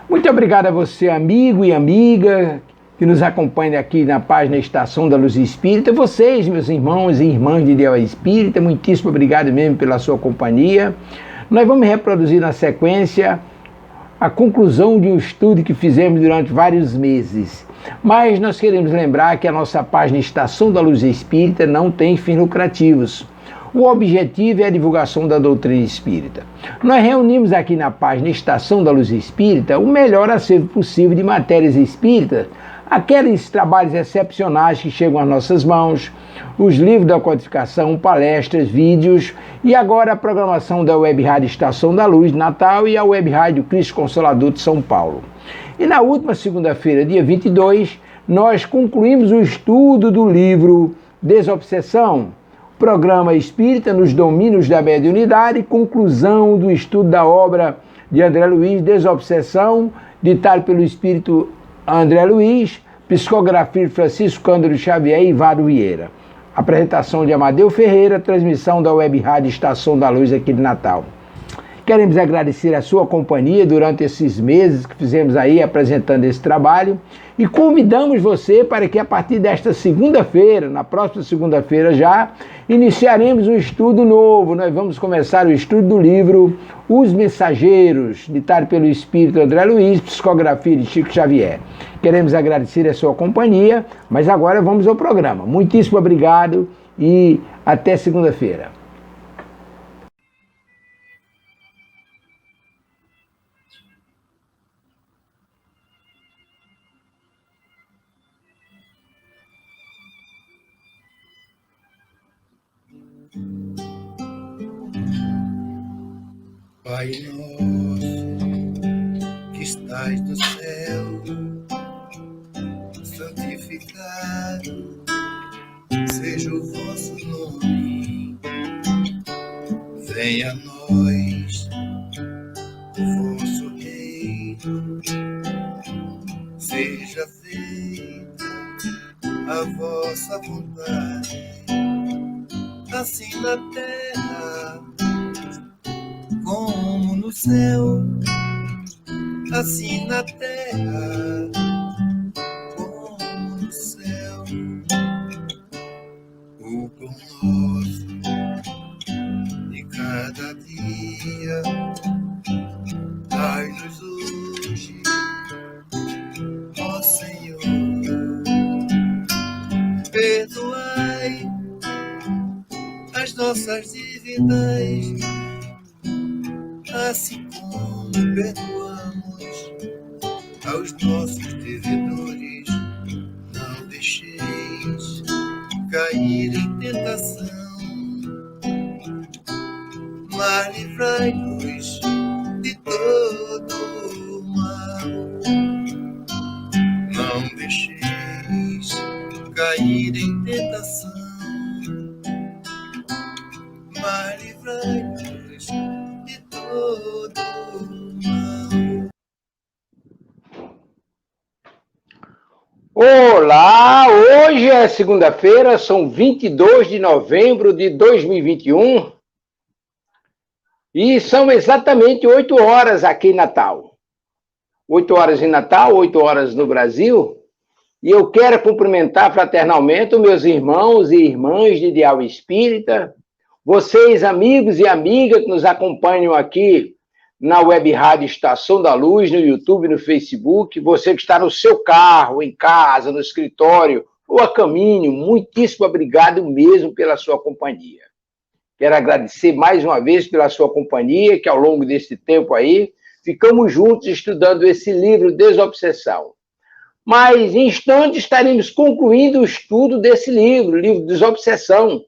Muito obrigado a você, amigo e amiga, que nos acompanha aqui na página Estação da Luz Espírita. Vocês, meus irmãos e irmãs de Ideal Espírita, muitíssimo obrigado mesmo pela sua companhia. Nós vamos reproduzir na sequência a conclusão de um estudo que fizemos durante vários meses. Mas nós queremos lembrar que a nossa página Estação da Luz Espírita não tem fins lucrativos. O objetivo é a divulgação da doutrina espírita. Nós reunimos aqui na página Estação da Luz Espírita o melhor acervo possível de matérias espíritas, aqueles trabalhos excepcionais que chegam às nossas mãos, os livros da codificação, palestras, vídeos e agora a programação da Web Rádio Estação da Luz de Natal e a Web Rádio Cristo Consolador de São Paulo. E na última segunda-feira, dia 22, nós concluímos o estudo do livro Desobsessão, Programa Espírita nos Domínios da Mediunidade, conclusão do estudo da obra de André Luiz, Desobsessão, ditado pelo Espírito André Luiz, psicografia de Francisco Cândido Xavier e Vado Vieira. Apresentação de Amadeu Ferreira, transmissão da Web Rádio Estação da Luz aqui de Natal. Queremos agradecer a sua companhia durante esses meses que fizemos aí apresentando esse trabalho e convidamos você para que a partir desta segunda-feira, na próxima segunda-feira já, iniciaremos um estudo novo. Nós vamos começar o estudo do livro Os Mensageiros, ditado pelo Espírito André Luiz, psicografia de Chico Xavier. Queremos agradecer a sua companhia, mas agora vamos ao programa. Muitíssimo obrigado e até segunda-feira. Pai nosso, que estais no céu, santificado seja o vosso nome. Venha a nós o vosso reino, seja feita a vossa vontade, assim na terra como no céu, assim na terra como no céu. O pão nosso de cada dia dai-nos hoje, ó Senhor. Perdoai as nossas dívidas, assim como perdoamos aos nossos devedores. Não deixeis cair em tentação, mas livrai-nos de todo o mal. Não deixeis cair em tentação, mas livrai-nos de todo o mal. Olá, hoje é segunda-feira, são 22 de novembro de 2021 e são exatamente 8 horas aqui em Natal. 8 horas em Natal, 8 horas no Brasil, e eu quero cumprimentar fraternalmente os meus irmãos e irmãs de Ideal Espírita, vocês, amigos e amigas que nos acompanham aqui na Web Rádio Estação da Luz, no YouTube, no Facebook, você que está no seu carro, em casa, no escritório ou a caminho, muitíssimo obrigado mesmo pela sua companhia. Quero agradecer mais uma vez pela sua companhia, que ao longo desse tempo aí, ficamos juntos estudando esse livro Desobsessão. Mas em instantes estaremos concluindo o estudo desse livro, o livro Desobsessão,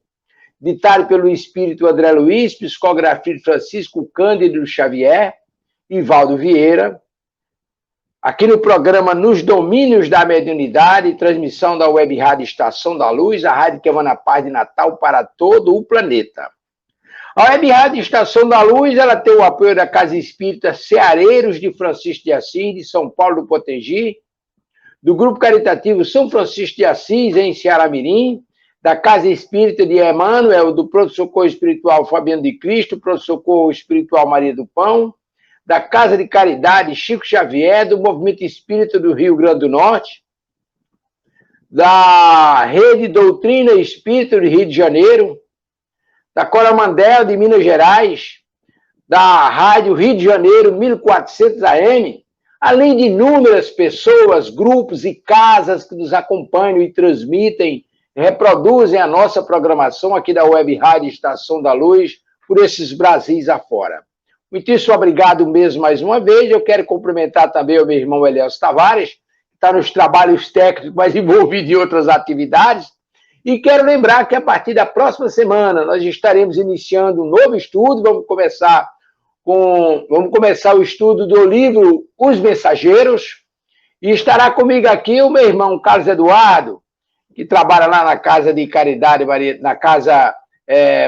ditado pelo Espírito André Luiz, psicografia de Francisco Cândido Xavier e Valdo Vieira, aqui no programa Nos Domínios da Mediunidade, transmissão da Web Rádio Estação da Luz, a rádio que emana a paz de Natal para todo o planeta. A Web Rádio Estação da Luz, ela tem o apoio da Casa Espírita Ceareiros de Francisco de Assis, de São Paulo do Potengi, do Grupo Caritativo São Francisco de Assis, em Ceará-Mirim, da Casa Espírita de Emmanuel, do Pronto Socorro Espiritual Fabiano de Cristo, Pronto Socorro Espiritual Maria do Pão, da Casa de Caridade Chico Xavier, do Movimento Espírita do Rio Grande do Norte, da Rede Doutrina Espírita do Rio de Janeiro, da Coromandel de Minas Gerais, da Rádio Rio de Janeiro 1400 AM, além de inúmeras pessoas, grupos e casas que nos acompanham e transmitem, reproduzem a nossa programação aqui da Web Rádio Estação da Luz, por esses Brasis afora. Muitíssimo obrigado mesmo mais uma vez. Eu quero cumprimentar também o meu irmão Elielso Tavares, que está nos trabalhos técnicos, mas envolvido em outras atividades. E quero lembrar que a partir da próxima semana nós estaremos iniciando um novo estudo. Vamos começar o estudo do livro Os Mensageiros. E estará comigo aqui o meu irmão Carlos Eduardo, que trabalha lá na Casa de Caridade, na Casa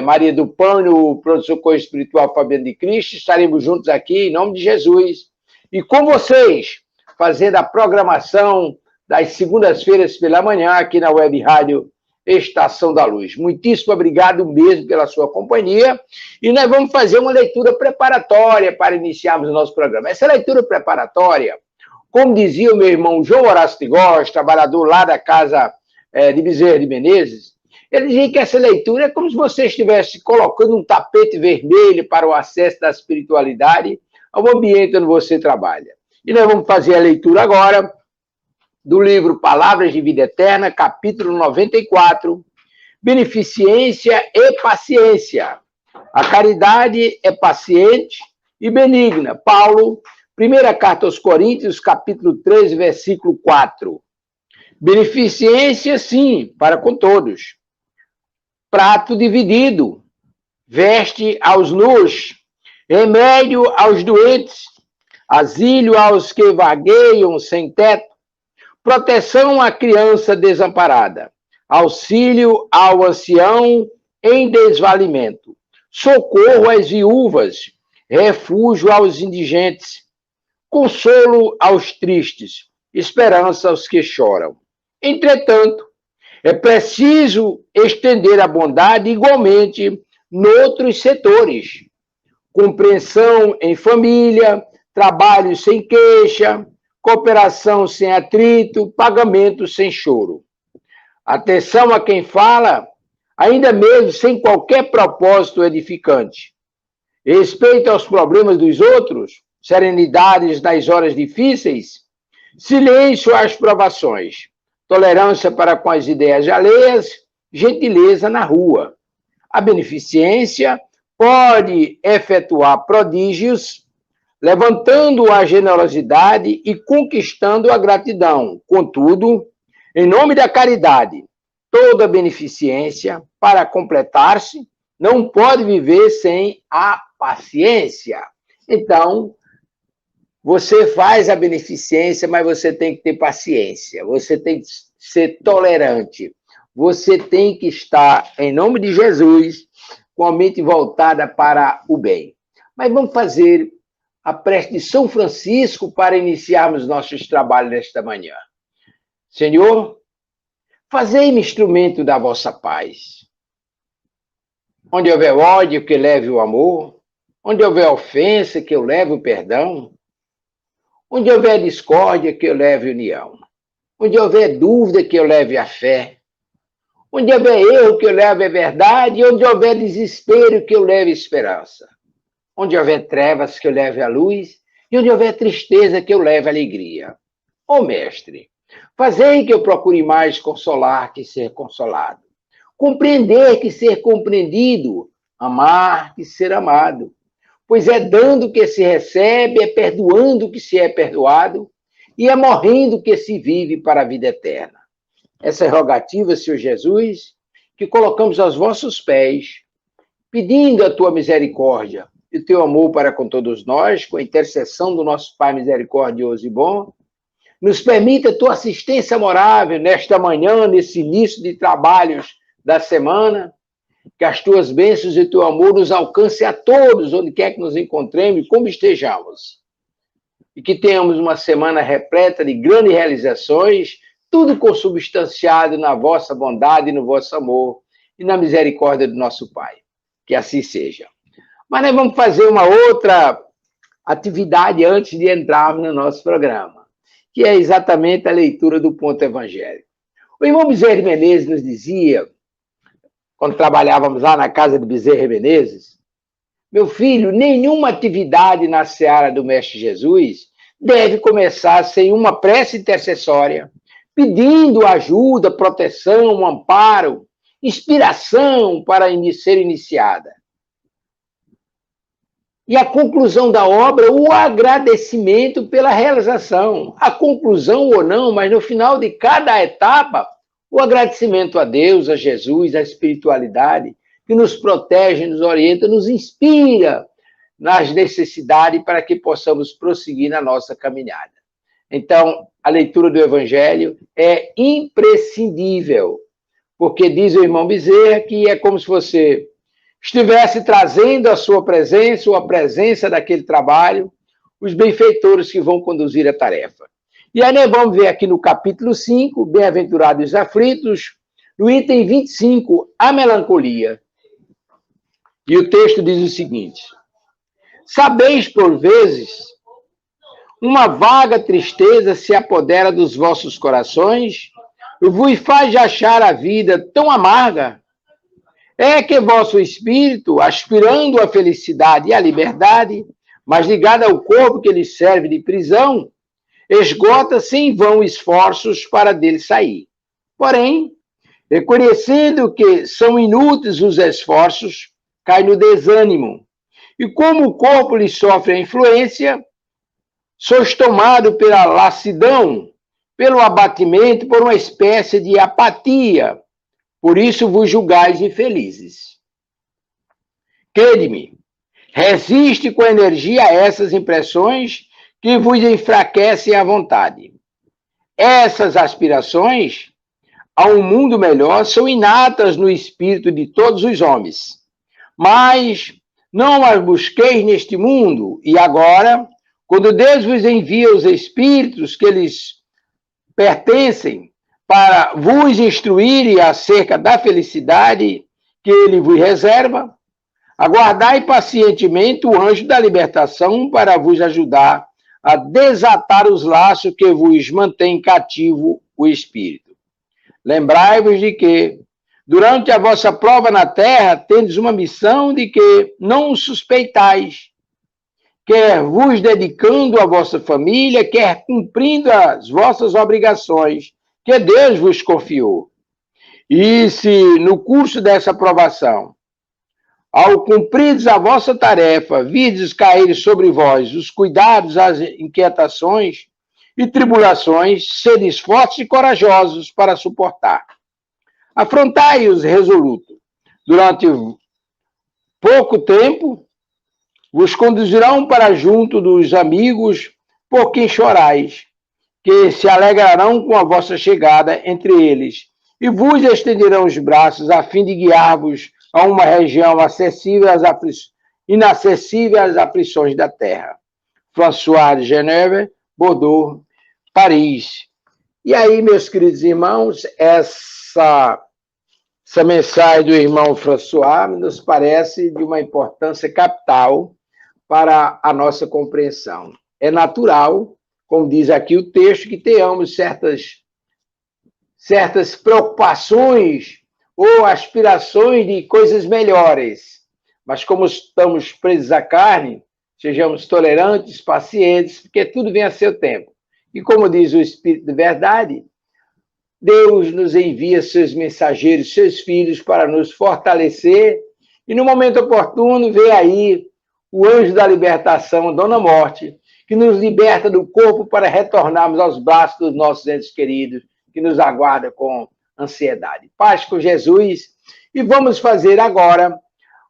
Maria do Pão, no Pronto-Socorro Espiritual Fabiano de Cristo. Estaremos juntos aqui, em nome de Jesus. E com vocês, fazendo a programação das segundas-feiras pela manhã, aqui na Web Rádio Estação da Luz. Muitíssimo obrigado mesmo pela sua companhia. E nós vamos fazer uma leitura preparatória para iniciarmos o nosso programa. Essa leitura preparatória, como dizia o meu irmão João Horácio de Góes, trabalhador lá da Casa de Bezerra de Menezes, ele dizia que essa leitura é como se você estivesse colocando um tapete vermelho para o acesso da espiritualidade ao ambiente onde você trabalha. E nós vamos fazer a leitura agora do livro Palavras de Vida Eterna, capítulo 94, Beneficência e Paciência. A caridade é paciente e benigna. Paulo, primeira carta aos Coríntios, capítulo 13, versículo 4. Beneficência, sim, para com todos. Prato dividido, veste aos nus, remédio aos doentes, asilo aos que vagueiam sem teto, proteção à criança desamparada, auxílio ao ancião em desvalimento, socorro às viúvas, refúgio aos indigentes, consolo aos tristes, esperança aos que choram. Entretanto, é preciso estender a bondade igualmente noutros setores. Compreensão em família, trabalho sem queixa, cooperação sem atrito, pagamento sem choro. Atenção a quem fala, ainda mesmo sem qualquer propósito edificante. Respeito aos problemas dos outros, serenidade nas horas difíceis, silêncio às provações. Tolerância para com as ideias alheias, gentileza na rua. A beneficência pode efetuar prodígios, levantando a generosidade e conquistando a gratidão. Contudo, em nome da caridade, toda beneficência, para completar-se, não pode viver sem a paciência. Então, você faz a beneficência, mas você tem que ter paciência, você tem que ser tolerante, você tem que estar, em nome de Jesus, com a mente voltada para o bem. Mas vamos fazer a prece de São Francisco para iniciarmos nossos trabalhos nesta manhã. Senhor, fazei-me instrumento da vossa paz. Onde houver ódio, que leve o amor. Onde houver ofensa, que eu leve o perdão. Onde houver discórdia, que eu leve união. Onde houver dúvida, que eu leve a fé. Onde houver erro, que eu leve a verdade. E onde houver desespero, que eu leve esperança. Onde houver trevas, que eu leve a luz. E onde houver tristeza, que eu leve alegria. Ó Mestre, fazei que eu procure mais consolar que ser consolado. Compreender que ser compreendido. Amar que ser amado. Pois é dando que se recebe, é perdoando que se é perdoado, e é morrendo que se vive para a vida eterna. Essa é a rogativa, Senhor Jesus, que colocamos aos vossos pés, pedindo a tua misericórdia e o teu amor para com todos nós, com a intercessão do nosso Pai misericordioso e bom. Nos permita a tua assistência amorável nesta manhã, nesse início de trabalhos da semana, que as tuas bênçãos e o teu amor nos alcance a todos, onde quer que nos encontremos e como estejamos. E que tenhamos uma semana repleta de grandes realizações, tudo consubstanciado na vossa bondade, no vosso amor e na misericórdia do nosso Pai. Que assim seja. Mas nós vamos fazer uma outra atividade antes de entrarmos no nosso programa, que é exatamente a leitura do ponto evangélico. O irmão Bezerra de Menezes nos dizia, quando trabalhávamos lá na casa de Bezerra de Menezes, meu filho, nenhuma atividade na seara do Mestre Jesus deve começar sem uma prece intercessória, pedindo ajuda, proteção, amparo, inspiração para ser iniciada. E a conclusão da obra, o agradecimento pela realização. A conclusão ou não, mas no final de cada etapa, o agradecimento a Deus, a Jesus, à espiritualidade, que nos protege, nos orienta, nos inspira nas necessidades para que possamos prosseguir na nossa caminhada. Então, a leitura do Evangelho é imprescindível, porque diz o irmão Bezerra que é como se você estivesse trazendo a sua presença ou a presença daquele trabalho, os benfeitores que vão conduzir a tarefa. E aí nós vamos ver aqui no capítulo 5, Bem-aventurados os aflitos, no item 25, a melancolia. E o texto diz o seguinte: sabeis, por vezes, uma vaga tristeza se apodera dos vossos corações e vos faz achar a vida tão amarga. É que vosso espírito, aspirando à felicidade e à liberdade, mas ligado ao corpo que lhe serve de prisão, esgota-se em vão esforços para dele sair. Porém, reconhecendo que são inúteis os esforços, cai no desânimo. E como o corpo lhe sofre a influência, sois tomado pela lassidão, pelo abatimento, por uma espécie de apatia. Por isso vos julgais infelizes. Crede-me, resiste com energia a essas impressões que vos enfraquecem a vontade. Essas aspirações a um mundo melhor são inatas no espírito de todos os homens. Mas não as busqueis neste mundo, e agora, quando Deus vos envia os espíritos que lhes pertencem, para vos instruírem acerca da felicidade que ele vos reserva, aguardai pacientemente o anjo da libertação para vos ajudar a desatar os laços que vos mantém cativo o espírito. Lembrai-vos de que, durante a vossa prova na terra, tendes uma missão de que não suspeitais, quer vos dedicando à vossa família, quer cumprindo as vossas obrigações, que Deus vos confiou. E se no curso dessa provação, ao cumprides a vossa tarefa, virdes cair sobre vós os cuidados, as inquietações e tribulações, sedes fortes e corajosos para suportar. Afrontai-os resoluto. Durante pouco tempo, vos conduzirão para junto dos amigos por quem chorais, que se alegrarão com a vossa chegada entre eles, e vos estenderão os braços a fim de guiar-vos a uma região inacessível às aflições da terra. François de Geneve, Bordeaux, Paris. E aí, meus queridos irmãos, essa mensagem do irmão François nos parece de uma importância capital para a nossa compreensão. É natural, como diz aqui o texto, que tenhamos certas preocupações ou aspirações de coisas melhores. Mas como estamos presos à carne, sejamos tolerantes, pacientes, porque tudo vem a seu tempo. E como diz o Espírito de Verdade, Deus nos envia seus mensageiros, seus filhos, para nos fortalecer, e no momento oportuno vem aí o anjo da libertação, a Dona Morte, que nos liberta do corpo para retornarmos aos braços dos nossos entes queridos, que nos aguarda com ansiedade. Paz com Jesus. E vamos fazer agora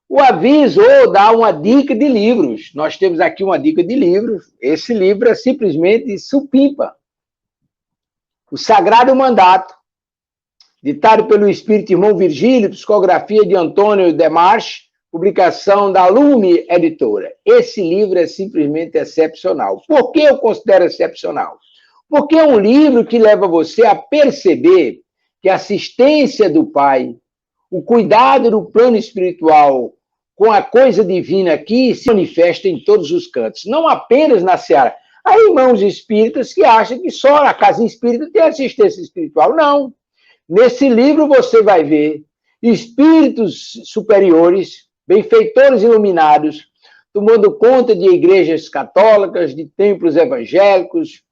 o aviso ou dar uma dica de livros. Nós temos aqui uma dica de livros. Esse livro é simplesmente supimpa. O Sagrado Mandato, ditado pelo Espírito Irmão Virgílio, psicografia de Antônio Demarche, publicação da Lume Editora. Esse livro é simplesmente excepcional. Por que eu considero excepcional? Porque é um livro que leva você a perceber que a assistência do Pai, o cuidado do plano espiritual com a coisa divina aqui se manifesta em todos os cantos, não apenas na seara. Há irmãos espíritas que acham que só a casa espírita tem assistência espiritual. Não. Nesse livro você vai ver espíritos superiores, benfeitores iluminados, tomando conta de igrejas católicas, de templos evangélicos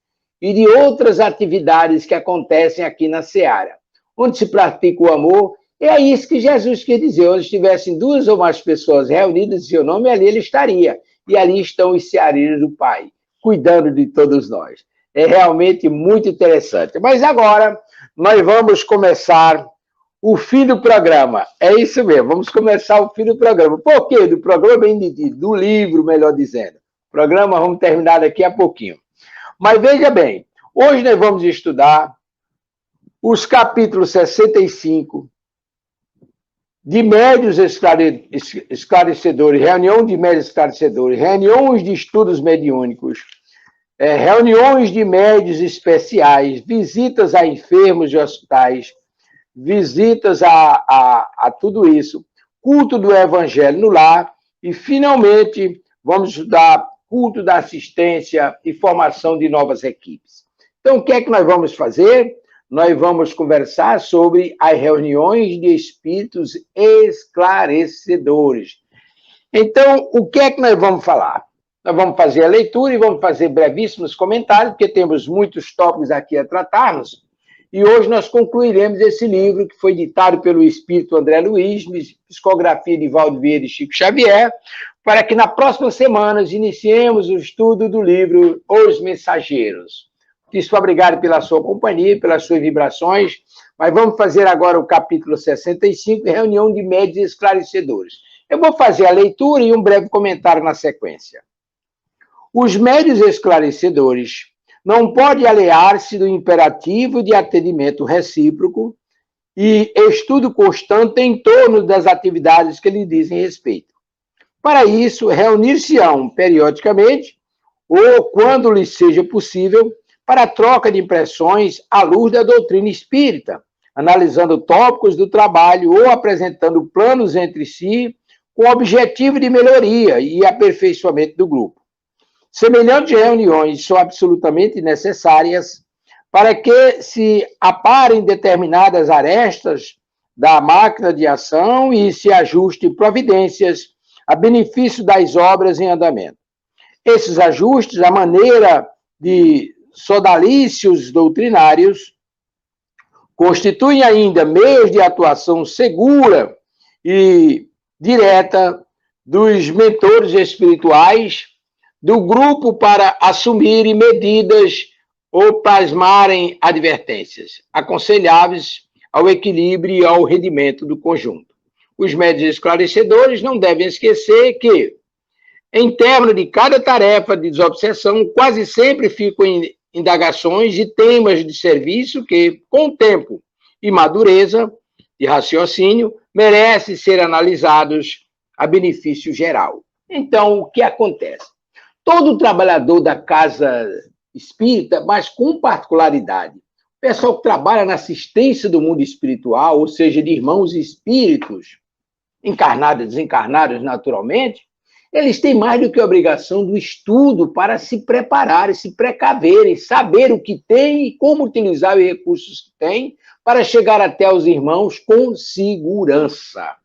e de outras atividades que acontecem aqui na seara, onde se pratica o amor. É isso que Jesus quer dizer, onde estivessem 2 ou mais pessoas reunidas em seu nome, ali ele estaria. E ali estão os seareiros do Pai, cuidando de todos nós. É realmente muito interessante. Mas agora nós vamos começar o fim do programa. É isso mesmo, vamos começar o fim do programa. Por quê? Do programa, do livro, melhor dizendo. O programa vamos terminar daqui a pouquinho. Mas veja bem, hoje nós vamos estudar os capítulos 65 de médios esclarecedores, reunião de médios esclarecedores, reuniões de estudos mediúnicos, reuniões de médios especiais, visitas a enfermos de hospitais, visitas a tudo isso, culto do evangelho no lar e, finalmente, vamos estudar culto da assistência e formação de novas equipes. Então, o que é que nós vamos fazer? Nós vamos conversar sobre as reuniões de espíritos esclarecedores. Então, o que é que nós vamos falar? Nós vamos fazer a leitura e vamos fazer brevíssimos comentários, porque temos muitos tópicos aqui a tratarmos. E hoje nós concluiremos esse livro que foi ditado pelo espírito André Luiz, psicografia de Valdo Vieira e Chico Xavier, para que nas próximas semanas iniciemos o estudo do livro Os Mensageiros. Muito obrigado pela sua companhia, pelas suas vibrações, mas vamos fazer agora o capítulo 65, reunião de médios esclarecedores. Eu vou fazer a leitura e um breve comentário na sequência. Os médios esclarecedores não podem aliar-se do imperativo de atendimento recíproco e estudo constante em torno das atividades que lhe dizem respeito. Para isso, reunir-se-ão periodicamente, ou quando lhes seja possível, para a troca de impressões à luz da doutrina espírita, analisando tópicos do trabalho ou apresentando planos entre si com o objetivo de melhoria e aperfeiçoamento do grupo. Semelhantes reuniões são absolutamente necessárias para que se aparem determinadas arestas da máquina de ação e se ajustem providências a benefício das obras em andamento. Esses ajustes, a maneira de sodalícios doutrinários, constituem ainda meios de atuação segura e direta dos mentores espirituais do grupo para assumirem medidas ou plasmarem advertências aconselháveis ao equilíbrio e ao rendimento do conjunto. Os médios esclarecedores não devem esquecer que, em término de cada tarefa de desobsessão, quase sempre ficam indagações e temas de serviço que, com o tempo e madureza de raciocínio, merecem ser analisados a benefício geral. Então, o que acontece? Todo trabalhador da casa espírita, mas com particularidade, o pessoal que trabalha na assistência do mundo espiritual, ou seja, de irmãos espíritos, encarnados e desencarnados naturalmente, eles têm mais do que a obrigação do estudo para se prepararem, se precaverem, saber o que tem e como utilizar os recursos que tem para chegar até os irmãos com segurança.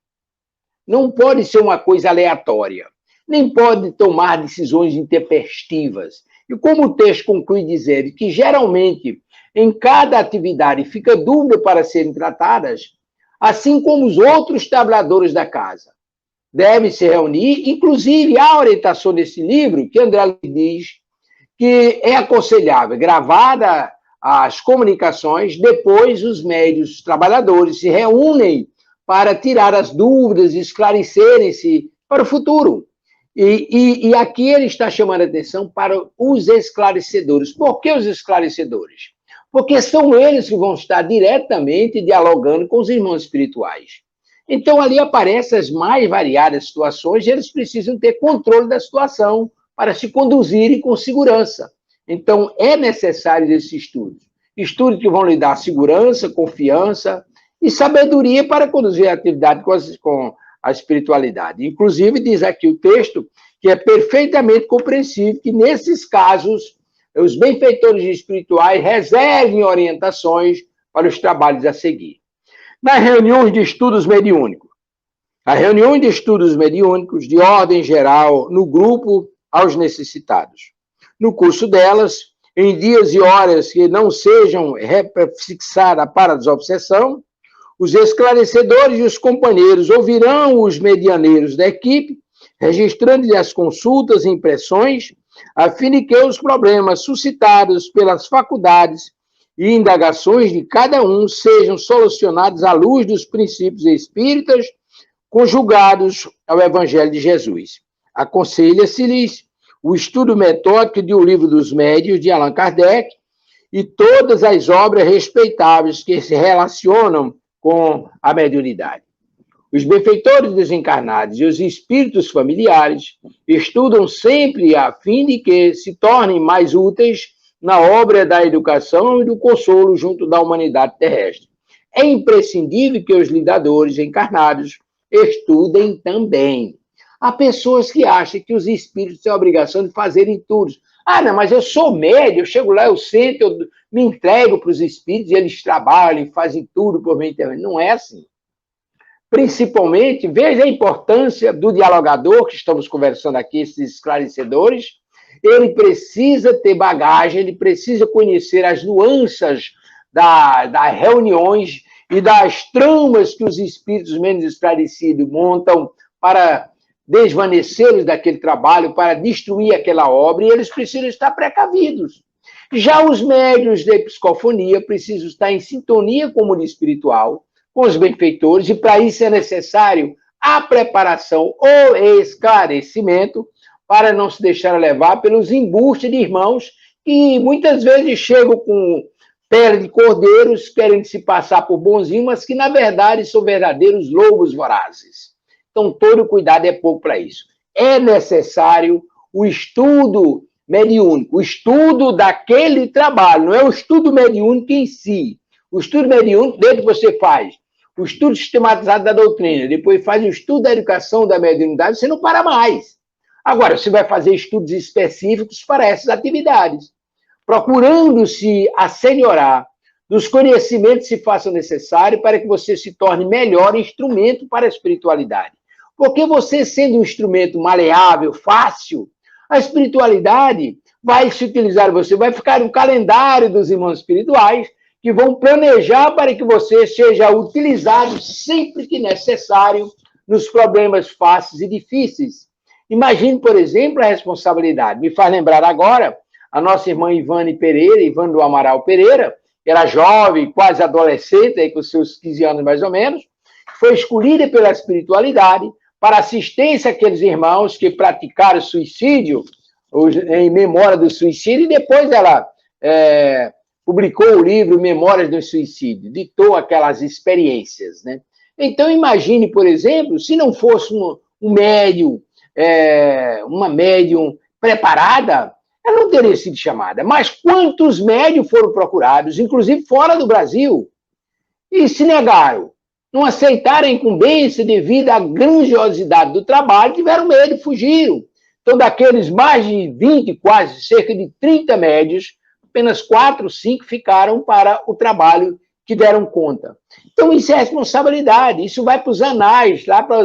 Não pode ser uma coisa aleatória, nem pode tomar decisões intempestivas. E como o texto conclui dizendo que, geralmente, em cada atividade fica dúvida para serem tratadas, assim como os outros trabalhadores da casa devem se reunir, inclusive há orientação nesse livro, que André diz que é aconselhável, gravada as comunicações, depois os médios trabalhadores se reúnem para tirar as dúvidas, esclarecerem-se para o futuro. E aqui ele está chamando a atenção para os esclarecedores. Por que os esclarecedores? Porque são eles que vão estar diretamente dialogando com os irmãos espirituais. Então, ali aparecem as mais variadas situações e eles precisam ter controle da situação para se conduzirem com segurança. Então, é necessário esse estudo. Estudos que vão lhe dar segurança, confiança e sabedoria para conduzir a atividade com a espiritualidade. Inclusive, diz aqui o texto que é perfeitamente compreensível que, nesses casos, os benfeitores espirituais reservem orientações para os trabalhos a seguir. Nas reuniões de estudos mediúnicos, as reuniões de estudos mediúnicos de ordem geral no grupo aos necessitados. No curso delas, em dias e horas que não sejam fixadas para a desobsessão, os esclarecedores e os companheiros ouvirão os medianeiros da equipe, registrando-lhe as consultas e impressões, a fim de que os problemas suscitados pelas faculdades e indagações de cada um sejam solucionados à luz dos princípios espíritas conjugados ao Evangelho de Jesus. Aconselha-se-lhes o estudo metódico de O Livro dos Médiuns, de Allan Kardec, e todas as obras respeitáveis que se relacionam com a mediunidade. Os benfeitores desencarnados e os espíritos familiares estudam sempre a fim de que se tornem mais úteis na obra da educação e do consolo junto da humanidade terrestre. É imprescindível que os lidadores encarnados estudem também. Há pessoas que acham que os espíritos têm a obrigação de fazerem tudo. Ah, não, mas eu sou médium, eu chego lá, eu sento, eu me entrego para os espíritos e eles trabalham, fazem tudo por mim também. Não é assim. Principalmente, veja a importância do dialogador, que estamos conversando aqui, esses esclarecedores. Ele precisa ter bagagem, ele precisa conhecer as nuances das reuniões e das tramas que os espíritos menos esclarecidos montam para desvanecê-los daquele trabalho, para destruir aquela obra, e eles precisam estar precavidos. Já os médiuns de psicofonia precisam estar em sintonia com o mundo espiritual, com os benfeitores, e para isso é necessário a preparação ou esclarecimento para não se deixar levar pelos embustes de irmãos que muitas vezes chegam com pele de cordeiros, querem se passar por bonzinhos, mas que na verdade são verdadeiros lobos vorazes. Então todo cuidado é pouco para isso. É necessário o estudo mediúnico, o estudo daquele trabalho, não é o estudo mediúnico em si. O estudo mediúnico, desde que você faz o estudo sistematizado da doutrina, depois faz o estudo da educação da mediunidade, você não para mais. Agora, você vai fazer estudos específicos para essas atividades, procurando se assenhorar dos conhecimentos que se façam necessários para que você se torne melhor instrumento para a espiritualidade. Porque você, sendo um instrumento maleável, fácil, a espiritualidade vai se utilizar, você vai ficar no calendário dos irmãos espirituais, que vão planejar para que você seja utilizado sempre que necessário nos problemas fáceis e difíceis. Imagine, por exemplo, a responsabilidade. Me faz lembrar agora a nossa irmã Ivane Pereira, Ivane do Amaral Pereira, que era jovem, quase adolescente, aí com seus 15 anos mais ou menos, foi escolhida pela espiritualidade para assistência àqueles irmãos que praticaram suicídio, em memória do suicídio, e depois ela publicou o livro Memórias do Suicídio, ditou aquelas experiências, né? Então, imagine, por exemplo, se não fosse um médium, uma médium preparada, ela não teria sido chamada. Mas quantos médiums foram procurados, inclusive fora do Brasil, e se negaram, não aceitaram a incumbência devido à grandiosidade do trabalho, tiveram medo, fugiram. Então, daqueles mais de 20, quase cerca de 30 médios, apenas 4, 5 ficaram para o trabalho que deram conta. Então, isso é responsabilidade, isso vai para os anais, lá para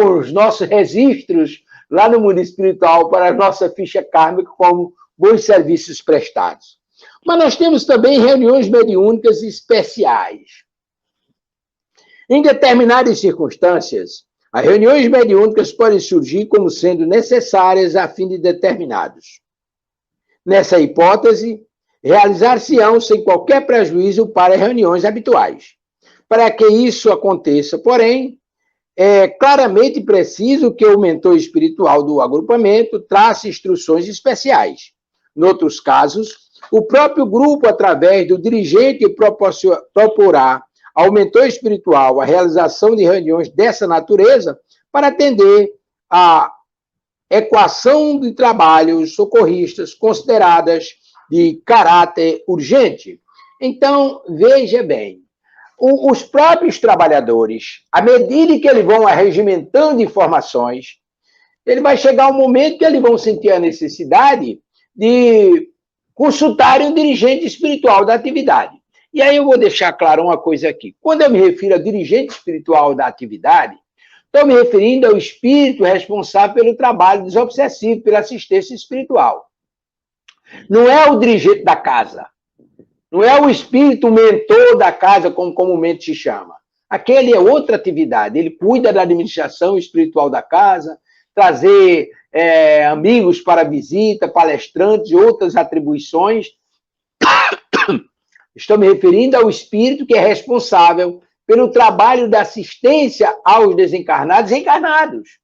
os nossos registros, lá no mundo espiritual, para a nossa ficha kármica, como bons serviços prestados. Mas nós temos também reuniões mediúnicas especiais. Em determinadas circunstâncias, as reuniões mediúnicas podem surgir como sendo necessárias a fim de determinados. Nessa hipótese, realizar-se-ão sem qualquer prejuízo para reuniões habituais. Para que isso aconteça, porém, é claramente preciso que o mentor espiritual do agrupamento trace instruções especiais. Noutros casos, o próprio grupo, através do dirigente, proporá ao mentor espiritual a realização de reuniões dessa natureza para atender a equação de trabalhos socorristas consideradas de caráter urgente. Então, veja bem, os próprios trabalhadores, à medida que eles vão arregimentando informações, ele vai chegar um momento que eles vão sentir a necessidade de consultarem o dirigente espiritual da atividade. E aí eu vou deixar claro uma coisa aqui. Quando eu me refiro a dirigente espiritual da atividade, estou me referindo ao espírito responsável pelo trabalho desobsessivo, pela assistência espiritual. Não é o dirigente da casa. Não é o espírito mentor da casa, como comumente se chama. Aquele é outra atividade. Ele cuida da administração espiritual da casa, trazer amigos para visita, palestrantes e outras atribuições. Estou me referindo ao espírito que é responsável pelo trabalho da assistência aos desencarnados e encarnados.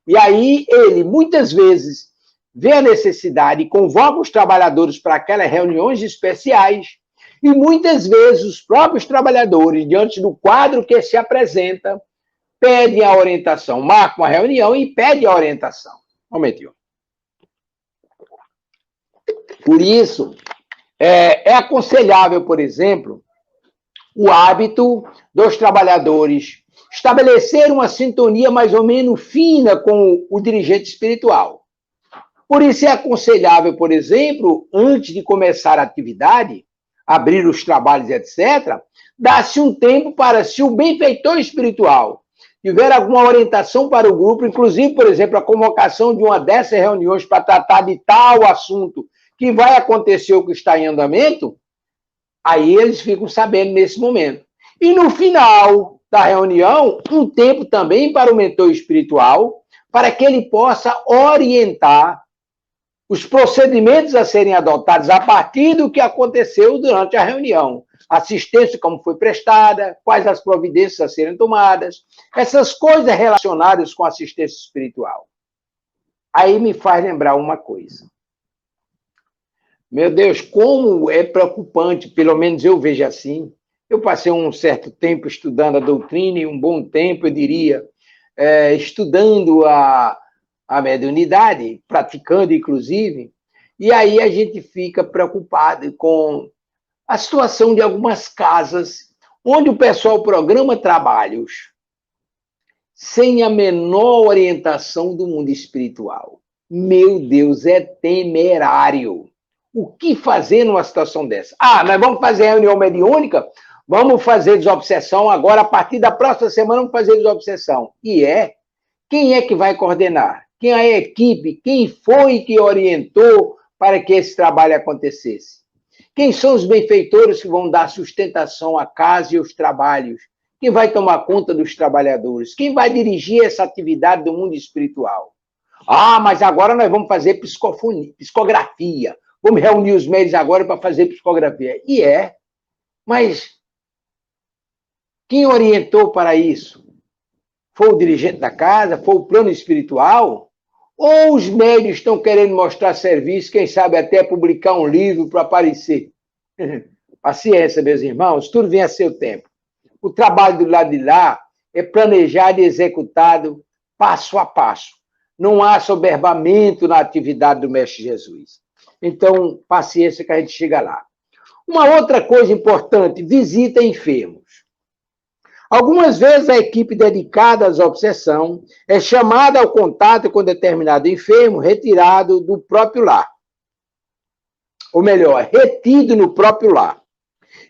E aí ele, muitas vezes, vê a necessidade e convoca os trabalhadores para aquelas reuniões especiais, e muitas vezes os próprios trabalhadores, diante do quadro que se apresenta, pedem a orientação, marcam a reunião e pedem a orientação. Momentinho. Por isso, é aconselhável, por exemplo, o hábito dos trabalhadores estabelecer uma sintonia mais ou menos fina com o dirigente espiritual. Por isso é aconselhável, por exemplo, antes de começar a atividade, abrir os trabalhos, etc., dar-se um tempo para, se o benfeitor espiritual tiver alguma orientação para o grupo, inclusive, por exemplo, a convocação de uma dessas reuniões para tratar de tal assunto que vai acontecer o que está em andamento, aí eles ficam sabendo nesse momento. E no final da reunião, um tempo também para o mentor espiritual, para que ele possa orientar os procedimentos a serem adotados a partir do que aconteceu durante a reunião. Assistência, como foi prestada, quais as providências a serem tomadas, essas coisas relacionadas com assistência espiritual. Aí me faz lembrar uma coisa. Meu Deus, como é preocupante, pelo menos eu vejo assim. Eu passei um certo tempo estudando a doutrina, e um bom tempo, eu diria, estudando a mediunidade, praticando, inclusive, e aí a gente fica preocupado com a situação de algumas casas onde o pessoal programa trabalhos sem a menor orientação do mundo espiritual. Meu Deus, é temerário. O que fazer numa situação dessa? Nós vamos fazer reunião mediúnica, vamos fazer desobsessão agora, a partir da próxima semana vamos fazer desobsessão. E quem é que vai coordenar? Quem é a equipe? Quem foi que orientou para que esse trabalho acontecesse? Quem são os benfeitores que vão dar sustentação à casa e aos trabalhos? Quem vai tomar conta dos trabalhadores? Quem vai dirigir essa atividade do mundo espiritual? Mas agora nós vamos fazer psicografia. Vamos reunir os meios agora para fazer psicografia. Mas quem orientou para isso? Foi o dirigente da casa? Foi o plano espiritual? Ou os médios estão querendo mostrar serviço, quem sabe até publicar um livro para aparecer? Paciência, meus irmãos, tudo vem a seu tempo. O trabalho do lado de lá é planejado e executado passo a passo. Não há soberbamento na atividade do Mestre Jesus. Então, paciência que a gente chega lá. Uma outra coisa importante, visita enfermos. Algumas vezes a equipe dedicada à obsessão é chamada ao contato com determinado enfermo retirado do próprio lar. Ou melhor, retido no próprio lar.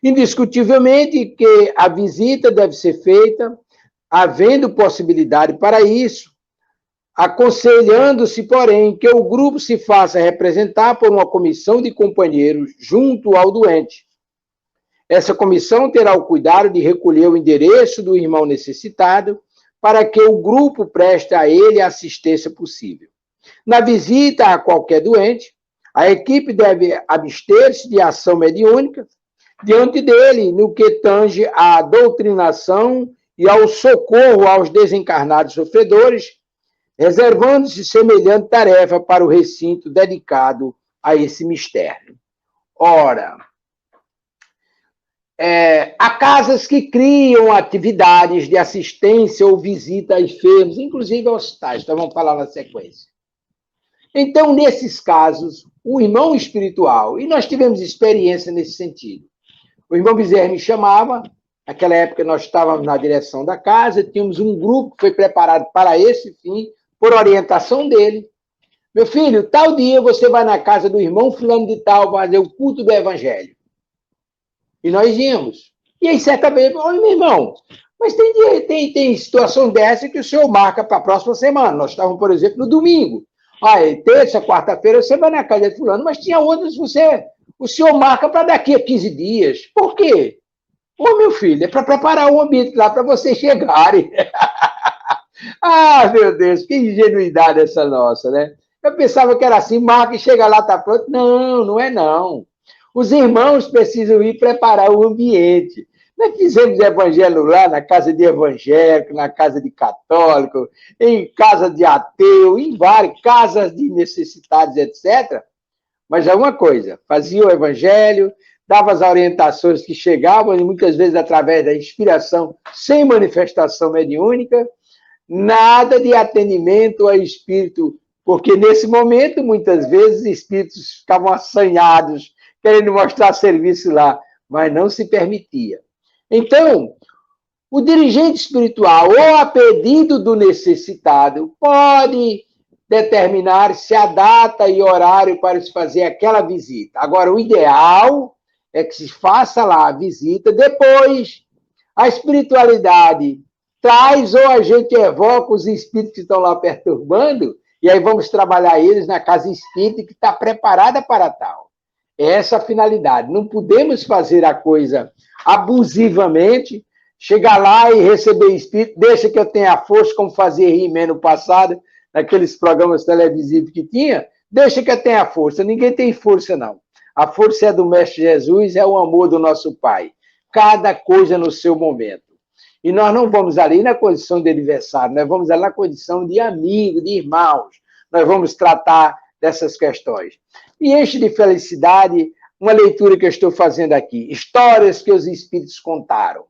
Indiscutivelmente que a visita deve ser feita, havendo possibilidade para isso, aconselhando-se, porém, que o grupo se faça representar por uma comissão de companheiros junto ao doente. Essa comissão terá o cuidado de recolher o endereço do irmão necessitado para que o grupo preste a ele a assistência possível. Na visita a qualquer doente, a equipe deve abster-se de ação mediúnica diante dele no que tange à doutrinação e ao socorro aos desencarnados sofredores, reservando-se semelhante tarefa para o recinto dedicado a esse mistério. Ora, há casas que criam atividades de assistência ou visita a enfermos, inclusive a hospitais, então vamos falar na sequência. Então, nesses casos, o irmão espiritual, e nós tivemos experiência nesse sentido, o irmão Bezerra me chamava, Naquela época, nós estávamos na direção da casa, tínhamos um grupo que foi preparado para esse fim, por orientação dele. Meu filho, tal dia você vai na casa do irmão fulano de tal, fazer o culto do evangelho. E nós íamos. E aí, certa vez, olha, meu irmão, mas tem situação dessa que o senhor marca para a próxima semana. Nós estávamos, por exemplo, no domingo. Terça, quarta-feira, você vai na casa de fulano, mas tinha outras que o senhor marca para daqui a 15 dias. Por quê? Ô, meu filho, é para preparar o ambiente lá para vocês chegarem. Meu Deus, que ingenuidade essa nossa, né? Eu pensava que era assim, marca e chega lá, tá pronto. Não, não é não. Os irmãos precisam ir preparar o ambiente. Nós fizemos evangelho lá na casa de evangélico, na casa de católico, em casa de ateu, em várias casas de necessitados, etc. Mas é uma coisa, fazia o evangelho, dava as orientações que chegavam, e muitas vezes através da inspiração, sem manifestação mediúnica, nada de atendimento a espírito, porque nesse momento, muitas vezes, espíritos ficavam assanhados, querendo mostrar serviço lá, mas não se permitia. Então, o dirigente espiritual, ou a pedido do necessitado, pode determinar se a data e horário para se fazer aquela visita. Agora, o ideal é que se faça lá a visita, depois a espiritualidade traz ou a gente evoca os espíritos que estão lá perturbando, e aí vamos trabalhar eles na casa espírita que está preparada para tal. É essa a finalidade. Não podemos fazer a coisa abusivamente, chegar lá e receber espírito, deixa que eu tenha força, como fazia He-Man no passado, naqueles programas televisivos que tinha, deixa que eu tenha força. Ninguém tem força, não. A força é do Mestre Jesus, é o amor do nosso Pai. Cada coisa no seu momento. E nós não vamos ali na condição de adversário, nós vamos ali na condição de amigo, de irmãos. Nós vamos tratar dessas questões. E enche de felicidade uma leitura que eu estou fazendo aqui. Histórias que os espíritos contaram.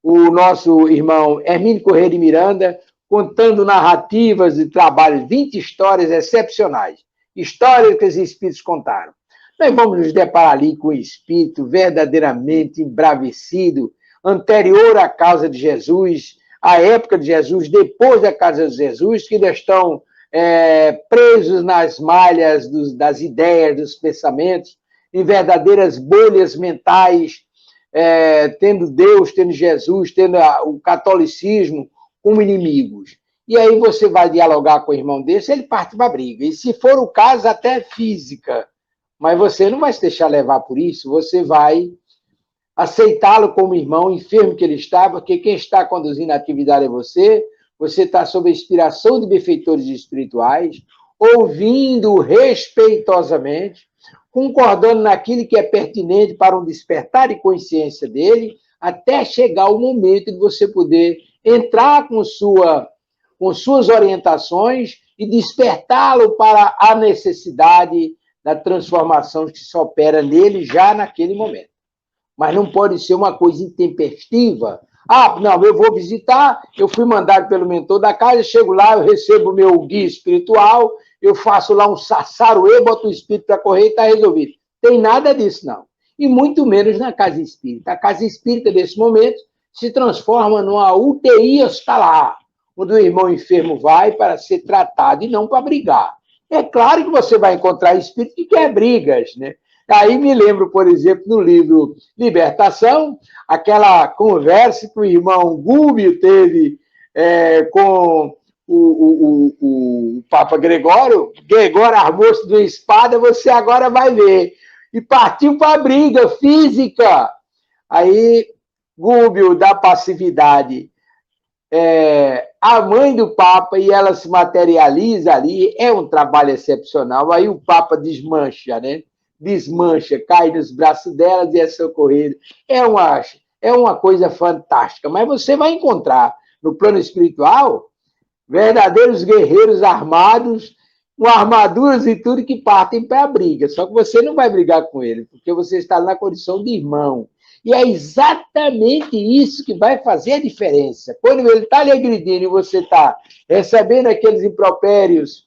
O nosso irmão Hermínio Corrêa de Miranda, contando narrativas de trabalho, 20 histórias excepcionais. Histórias que os espíritos contaram. Nós vamos nos deparar ali com o espírito verdadeiramente embravecido, anterior à causa de Jesus, à época de Jesus, depois da causa de Jesus, que ainda estão presos nas malhas das ideias, dos pensamentos, em verdadeiras bolhas mentais, tendo Deus, tendo Jesus, tendo o catolicismo como inimigos. E aí você vai dialogar com o irmão desse, ele parte para a briga. E se for o caso, até física. Mas você não vai se deixar levar por isso, você vai aceitá-lo como irmão enfermo que ele está, porque quem está conduzindo a atividade é você, você está sob a inspiração de benfeitores espirituais, ouvindo respeitosamente, concordando naquilo que é pertinente para um despertar de consciência dele, até chegar o momento de você poder entrar com suas orientações e despertá-lo para a necessidade da transformação que se opera nele já naquele momento. Mas não pode ser uma coisa intempestiva. Não, eu vou visitar, eu fui mandado pelo mentor da casa, chego lá, eu recebo o meu guia espiritual, eu faço lá um sassaruê, boto o espírito para correr e está resolvido. Tem nada disso, não. E muito menos na casa espírita. A casa espírita, nesse momento, se transforma numa UTI hospitalar, onde o irmão enfermo vai para ser tratado e não para brigar. É claro que você vai encontrar espírito que quer brigas, né? Aí me lembro, por exemplo, no livro Libertação, aquela conversa que o irmão Gúbio teve com o Papa Gregório. Gregório armou-se de uma espada, você agora vai ver. E partiu para a briga física. Aí, Gúbio, da passividade, a mãe do Papa, e ela se materializa ali, é um trabalho excepcional. Aí o Papa desmancha, né? Desmancha, cai nos braços delas e é socorrido. É uma coisa fantástica. Mas você vai encontrar no plano espiritual verdadeiros guerreiros armados, com armaduras e tudo, que partem para a briga. Só que você não vai brigar com ele, porque você está na condição de irmão. E é exatamente isso que vai fazer a diferença. Quando ele está lhe agredindo e você está recebendo aqueles impropérios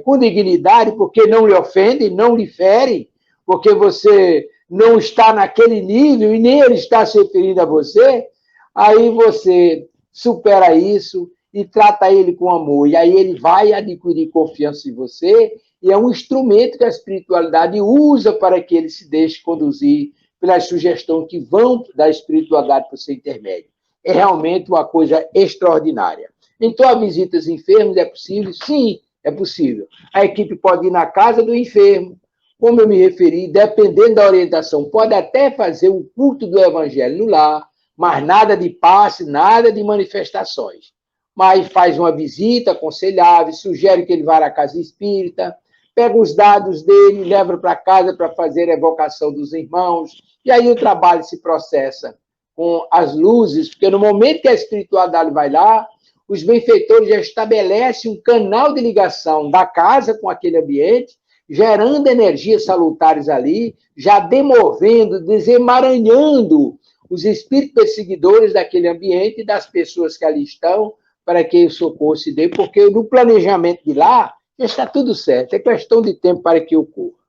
com dignidade, porque não lhe ofendem, não lhe ferem, porque você não está naquele nível e nem ele está se referindo a você, Aí você supera isso e trata ele com amor. E aí ele vai adquirir confiança em você e é um instrumento que a espiritualidade usa para que ele se deixe conduzir pelas sugestões que vão da espiritualidade para o seu intermédio. É realmente uma coisa extraordinária. Então, a visitas enfermos é possível? Sim, é possível. A equipe pode ir na casa do enfermo, como eu me referi, dependendo da orientação, pode até fazer o culto do evangelho no lar, mas nada de passe, nada de manifestações. Mas faz uma visita aconselhável, sugere que ele vá à casa espírita, pega os dados dele, leva para casa para fazer a evocação dos irmãos, e aí o trabalho se processa com as luzes, porque no momento que a espiritualidade vai lá, os benfeitores já estabelecem um canal de ligação da casa com aquele ambiente, gerando energias salutares ali, já demovendo, desemaranhando os espíritos perseguidores daquele ambiente e das pessoas que ali estão, para que o socorro se dê, porque no planejamento de lá já está tudo certo, é questão de tempo para que ocorra.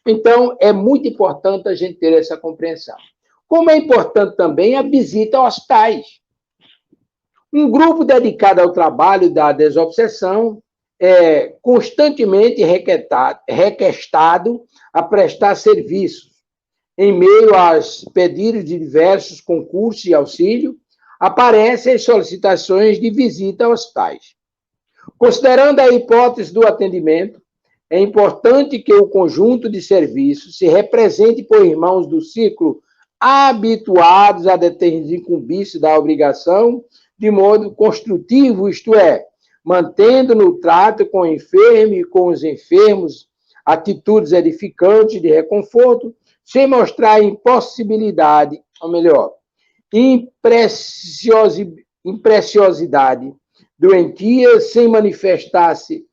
Então, é muito importante a gente ter essa compreensão. Como é importante também a visita a hospitais. Um grupo dedicado ao trabalho da desobsessão é constantemente requestado a prestar serviços. Em meio aos pedidos de diversos concursos e auxílio, aparecem as solicitações de visita a hospitais. Considerando a hipótese do atendimento, é importante que o conjunto de serviços se represente por irmãos do ciclo habituados a determinadas incumbências da obrigação, de modo construtivo, isto é, mantendo no trato com o enfermo e com os enfermos atitudes edificantes de reconforto, sem mostrar impossibilidade, ou melhor, impreciosidade doentia, sem manifestar-se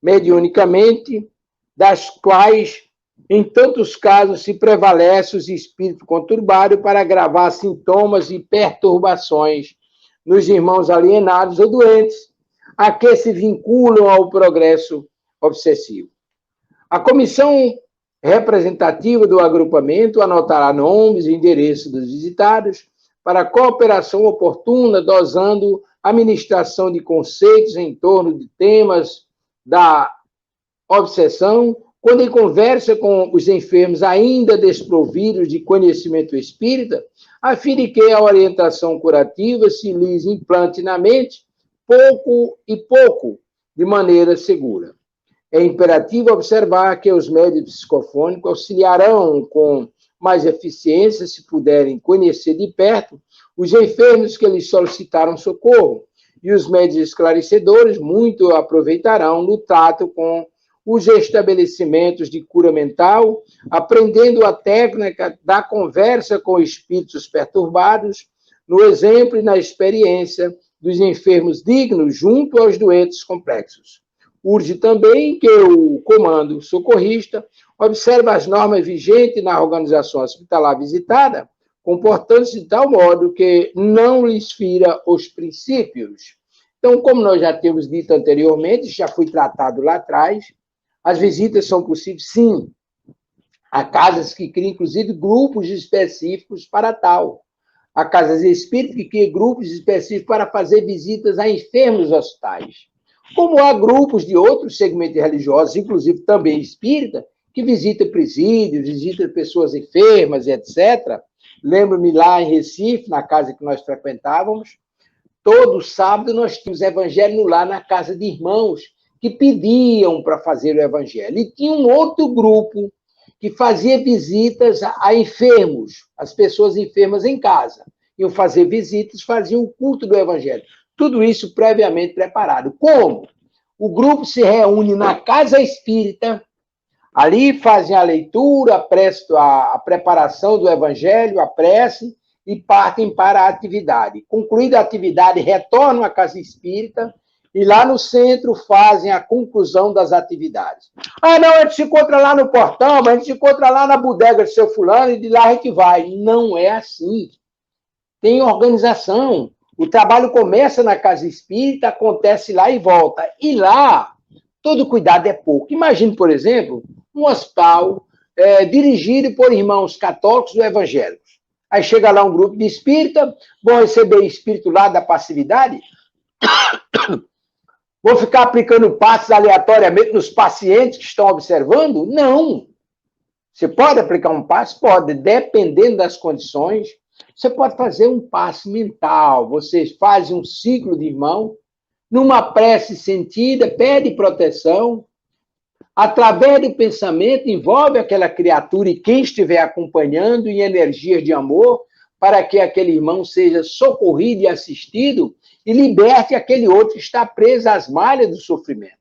mediunicamente, das quais, em tantos casos, se prevalece os espíritos conturbados para agravar sintomas e perturbações nos irmãos alienados ou doentes, a que se vinculam ao progresso obsessivo. A comissão representativa do agrupamento anotará nomes e endereços dos visitados para cooperação oportuna, dosando a ministração de conceitos em torno de temas da obsessão, quando em conversa com os enfermos ainda desprovidos de conhecimento espírita, a fim de que a orientação curativa se lhes implante na mente, pouco e pouco, de maneira segura. É imperativo observar que os médios psicofônicos auxiliarão com mais eficiência, se puderem conhecer de perto, os enfermos que lhes solicitaram socorro, e os médios esclarecedores muito aproveitarão no trato com os estabelecimentos de cura mental, aprendendo a técnica da conversa com espíritos perturbados, no exemplo e na experiência dos enfermos dignos junto aos doentes complexos. Urge também que o comando socorrista observe as normas vigentes na organização hospitalar visitada, comportando-se de tal modo que não lhes fira os princípios. Então, como nós já temos dito anteriormente, já foi tratado lá atrás, as visitas são possíveis, sim. Há casas que criam, inclusive, grupos específicos para tal. Há casas espíritas que criam grupos específicos para fazer visitas a enfermos hospitais. Como há grupos de outros segmentos religiosos, inclusive também espírita, que visitam presídios, visitam pessoas enfermas, etc. Lembro-me lá em Recife, na casa que nós frequentávamos, todo sábado nós tínhamos evangelho no lar, na casa de irmãos que pediam para fazer o evangelho. E tinha um outro grupo que fazia visitas a enfermos, as pessoas enfermas em casa. Iam fazer visitas, faziam o culto do evangelho. Tudo isso previamente preparado. Como? O grupo se reúne na casa espírita, ali fazem a leitura, a preparação do evangelho, a prece, e partem para a atividade. Concluída a atividade, retornam à casa espírita, e lá no centro fazem a conclusão das atividades. Ah, não, a gente se encontra lá no portão, mas a gente se encontra lá na bodega de seu fulano, e de lá a gente vai. Não é assim. Tem organização. O trabalho começa na casa espírita, acontece lá e volta. E lá, todo cuidado é pouco. Imagine, por exemplo, um hospital dirigido por irmãos católicos do evangélicos. Aí chega lá um grupo de espírita, vão receber espírito lá da passividade, vão ficar aplicando passes aleatoriamente nos pacientes que estão observando? Não. Você pode aplicar um passe? Pode, dependendo das condições. Você pode fazer um passe mental, você faz um ciclo de irmão, numa prece sentida, pede proteção, através do pensamento, envolve aquela criatura e quem estiver acompanhando em energias de amor, para que aquele irmão seja socorrido e assistido e liberte aquele outro que está preso às malhas do sofrimento.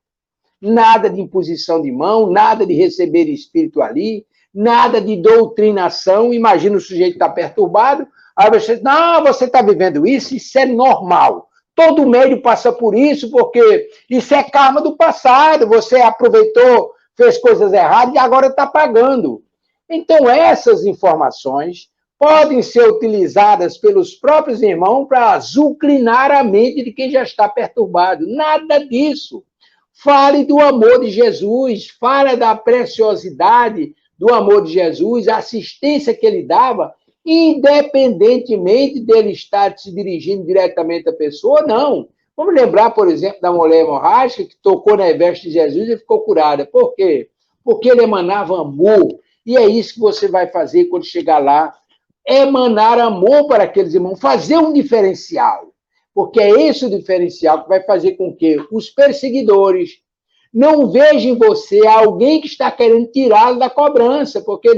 Nada de imposição de mão, nada de receber espírito ali, nada de doutrinação. Imagina o sujeito está perturbado, aí você diz, não, você está vivendo isso é normal. Todo médium passa por isso, porque isso é karma do passado, você aproveitou, fez coisas erradas e agora está pagando. Então, essas informações podem ser utilizadas pelos próprios irmãos para azucrinar a mente de quem já está perturbado. Nada disso. Fale do amor de Jesus, fale da preciosidade do amor de Jesus, a assistência que ele dava, independentemente dele estar se dirigindo diretamente à pessoa, não. Vamos lembrar, por exemplo, da mulher hemorrágica que tocou na veste de Jesus e ficou curada. Por quê? Porque ele emanava amor. E é isso que você vai fazer quando chegar lá, emanar amor para aqueles irmãos, fazer um diferencial. Porque é esse o diferencial que vai fazer com que os perseguidores não vejam em você alguém que está querendo tirá-lo da cobrança, porque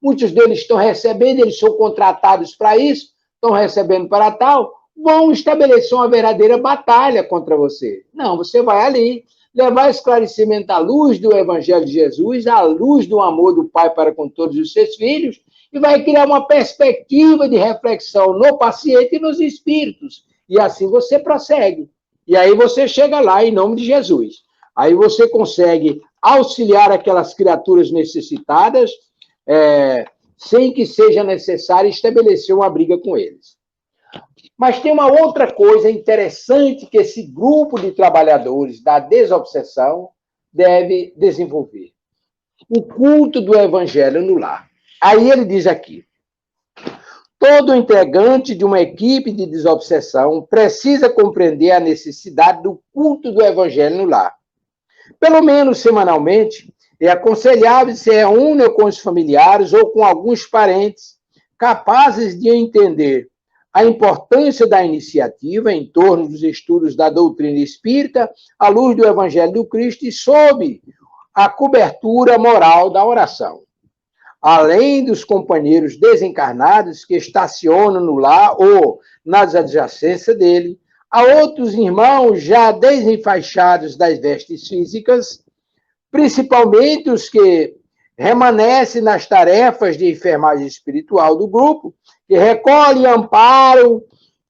muitos deles estão recebendo, eles são contratados para isso, estão recebendo para tal, vão estabelecer uma verdadeira batalha contra você. Não, você vai ali, levar esclarecimento à luz do Evangelho de Jesus, à luz do amor do Pai para com todos os seus filhos, e vai criar uma perspectiva de reflexão no paciente e nos espíritos. E assim você prossegue. E aí você chega lá em nome de Jesus. Aí você consegue auxiliar aquelas criaturas necessitadas, sem que seja necessário estabelecer uma briga com eles. Mas tem uma outra coisa interessante que esse grupo de trabalhadores da desobsessão deve desenvolver. O culto do Evangelho no lar. Aí ele diz aqui, todo integrante de uma equipe de desobsessão precisa compreender a necessidade do culto do Evangelho no lar. Pelo menos semanalmente, é aconselhável se reúna com os familiares ou com alguns parentes capazes de entender a importância da iniciativa em torno dos estudos da doutrina espírita, à luz do Evangelho do Cristo e sob a cobertura moral da oração. Além dos companheiros desencarnados que estacionam no lar ou nas adjacências dele, há outros irmãos já desenfaixados das vestes físicas, principalmente os que remanescem nas tarefas de enfermagem espiritual do grupo, que recolhem amparo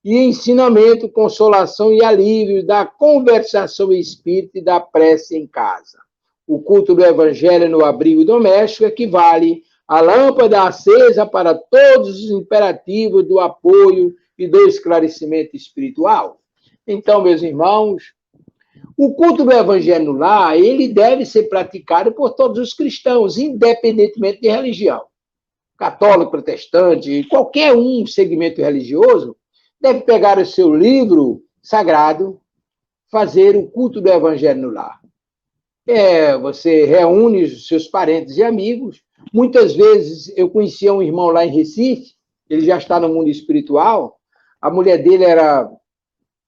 e ensinamento, consolação e alívio da conversação espírita e da prece em casa. O culto do Evangelho no abrigo doméstico equivale à lâmpada acesa para todos os imperativos do apoio e do esclarecimento espiritual. Então, meus irmãos, o culto do Evangelho no lar, ele deve ser praticado por todos os cristãos, independentemente de religião. Católico, protestante, qualquer um segmento religioso, deve pegar o seu livro sagrado, fazer o culto do Evangelho no lar. Você reúne os seus parentes e amigos. Muitas vezes, eu conhecia um irmão lá em Recife, ele já está no mundo espiritual, a mulher dele era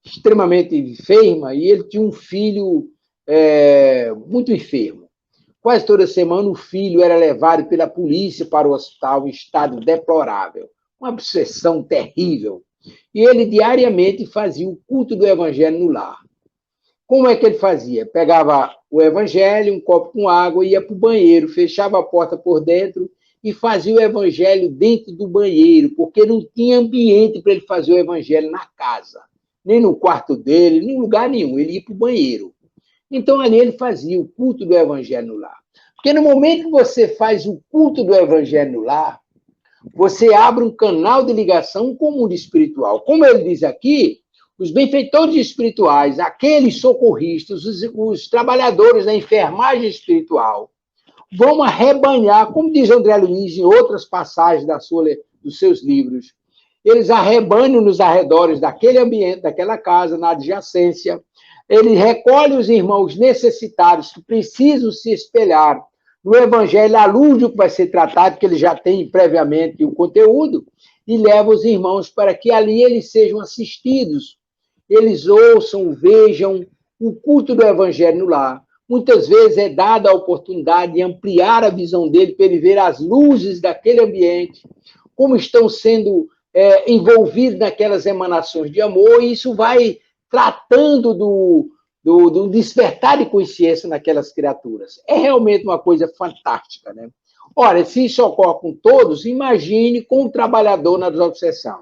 extremamente enferma e ele tinha um filho muito enfermo. Quase toda semana o filho era levado pela polícia para o hospital em estado deplorável, uma obsessão terrível. E ele diariamente fazia o culto do Evangelho no lar. Como é que ele fazia? Pegava o Evangelho, um copo com água, ia para o banheiro, fechava a porta por dentro e fazia o Evangelho dentro do banheiro, porque não tinha ambiente para ele fazer o Evangelho na casa, nem no quarto dele, nem em lugar nenhum. Ele ia para o banheiro. Então, ali ele fazia o culto do Evangelho no lar. Porque no momento que você faz o culto do Evangelho no lar, você abre um canal de ligação com o mundo espiritual. Como ele diz aqui, os benfeitores espirituais, aqueles socorristas, os trabalhadores da enfermagem espiritual, vão arrebanhar, como diz André Luiz em outras passagens dos seus livros. Eles arrebanham nos arredores daquele ambiente, daquela casa, na adjacência. Ele recolhe os irmãos necessitados que precisam se espelhar no Evangelho à luz do que vai ser tratado, que ele já tem previamente o conteúdo, e leva os irmãos para que ali eles sejam assistidos, eles ouçam, vejam o culto do Evangelho no lar. Muitas vezes é dada a oportunidade de ampliar a visão dele para ele ver as luzes daquele ambiente, como estão sendo envolvidos naquelas emanações de amor, e isso vai tratando do despertar de consciência naquelas criaturas. É realmente uma coisa fantástica, né? Ora, se isso ocorre com todos, imagine com um trabalhador na desobsessão.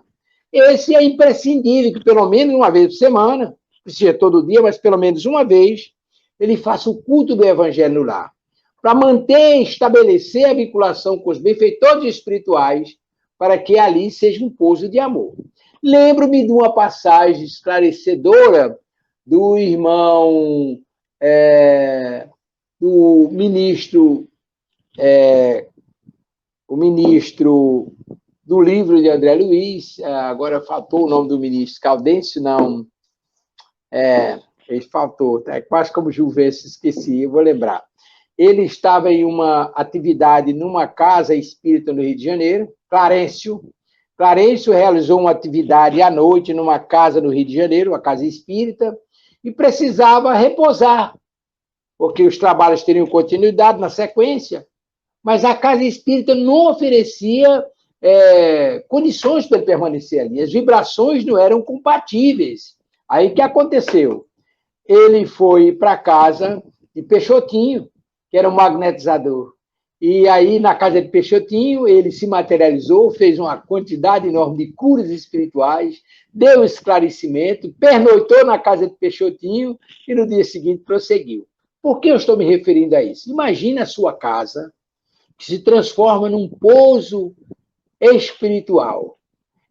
Esse é imprescindível que pelo menos uma vez por semana, precisa todo dia, mas pelo menos uma vez, ele faça o culto do Evangelho no lar, para manter e estabelecer a vinculação com os benfeitores espirituais, para que ali seja um pouso de amor. Lembro-me de uma passagem esclarecedora do irmão, do ministro, o ministro do livro de André Luiz, agora faltou o nome do ministro, Caldêncio, não, ele faltou, é quase como Juvencio, esqueci, eu vou lembrar. Ele estava em uma atividade numa casa espírita no Rio de Janeiro, Clarencio realizou uma atividade à noite numa casa no Rio de Janeiro, uma casa espírita, e precisava repousar, porque os trabalhos teriam continuidade na sequência, mas a casa espírita não oferecia condições para ele permanecer ali, as vibrações não eram compatíveis. Aí o que aconteceu? Ele foi para a casa de Peixotinho, que era um magnetizador. E aí, na casa de Peixotinho, ele se materializou, fez uma quantidade enorme de curas espirituais, deu esclarecimento, pernoitou na casa de Peixotinho e no dia seguinte prosseguiu. Por que eu estou me referindo a isso? Imagine a sua casa, que se transforma num pouso espiritual.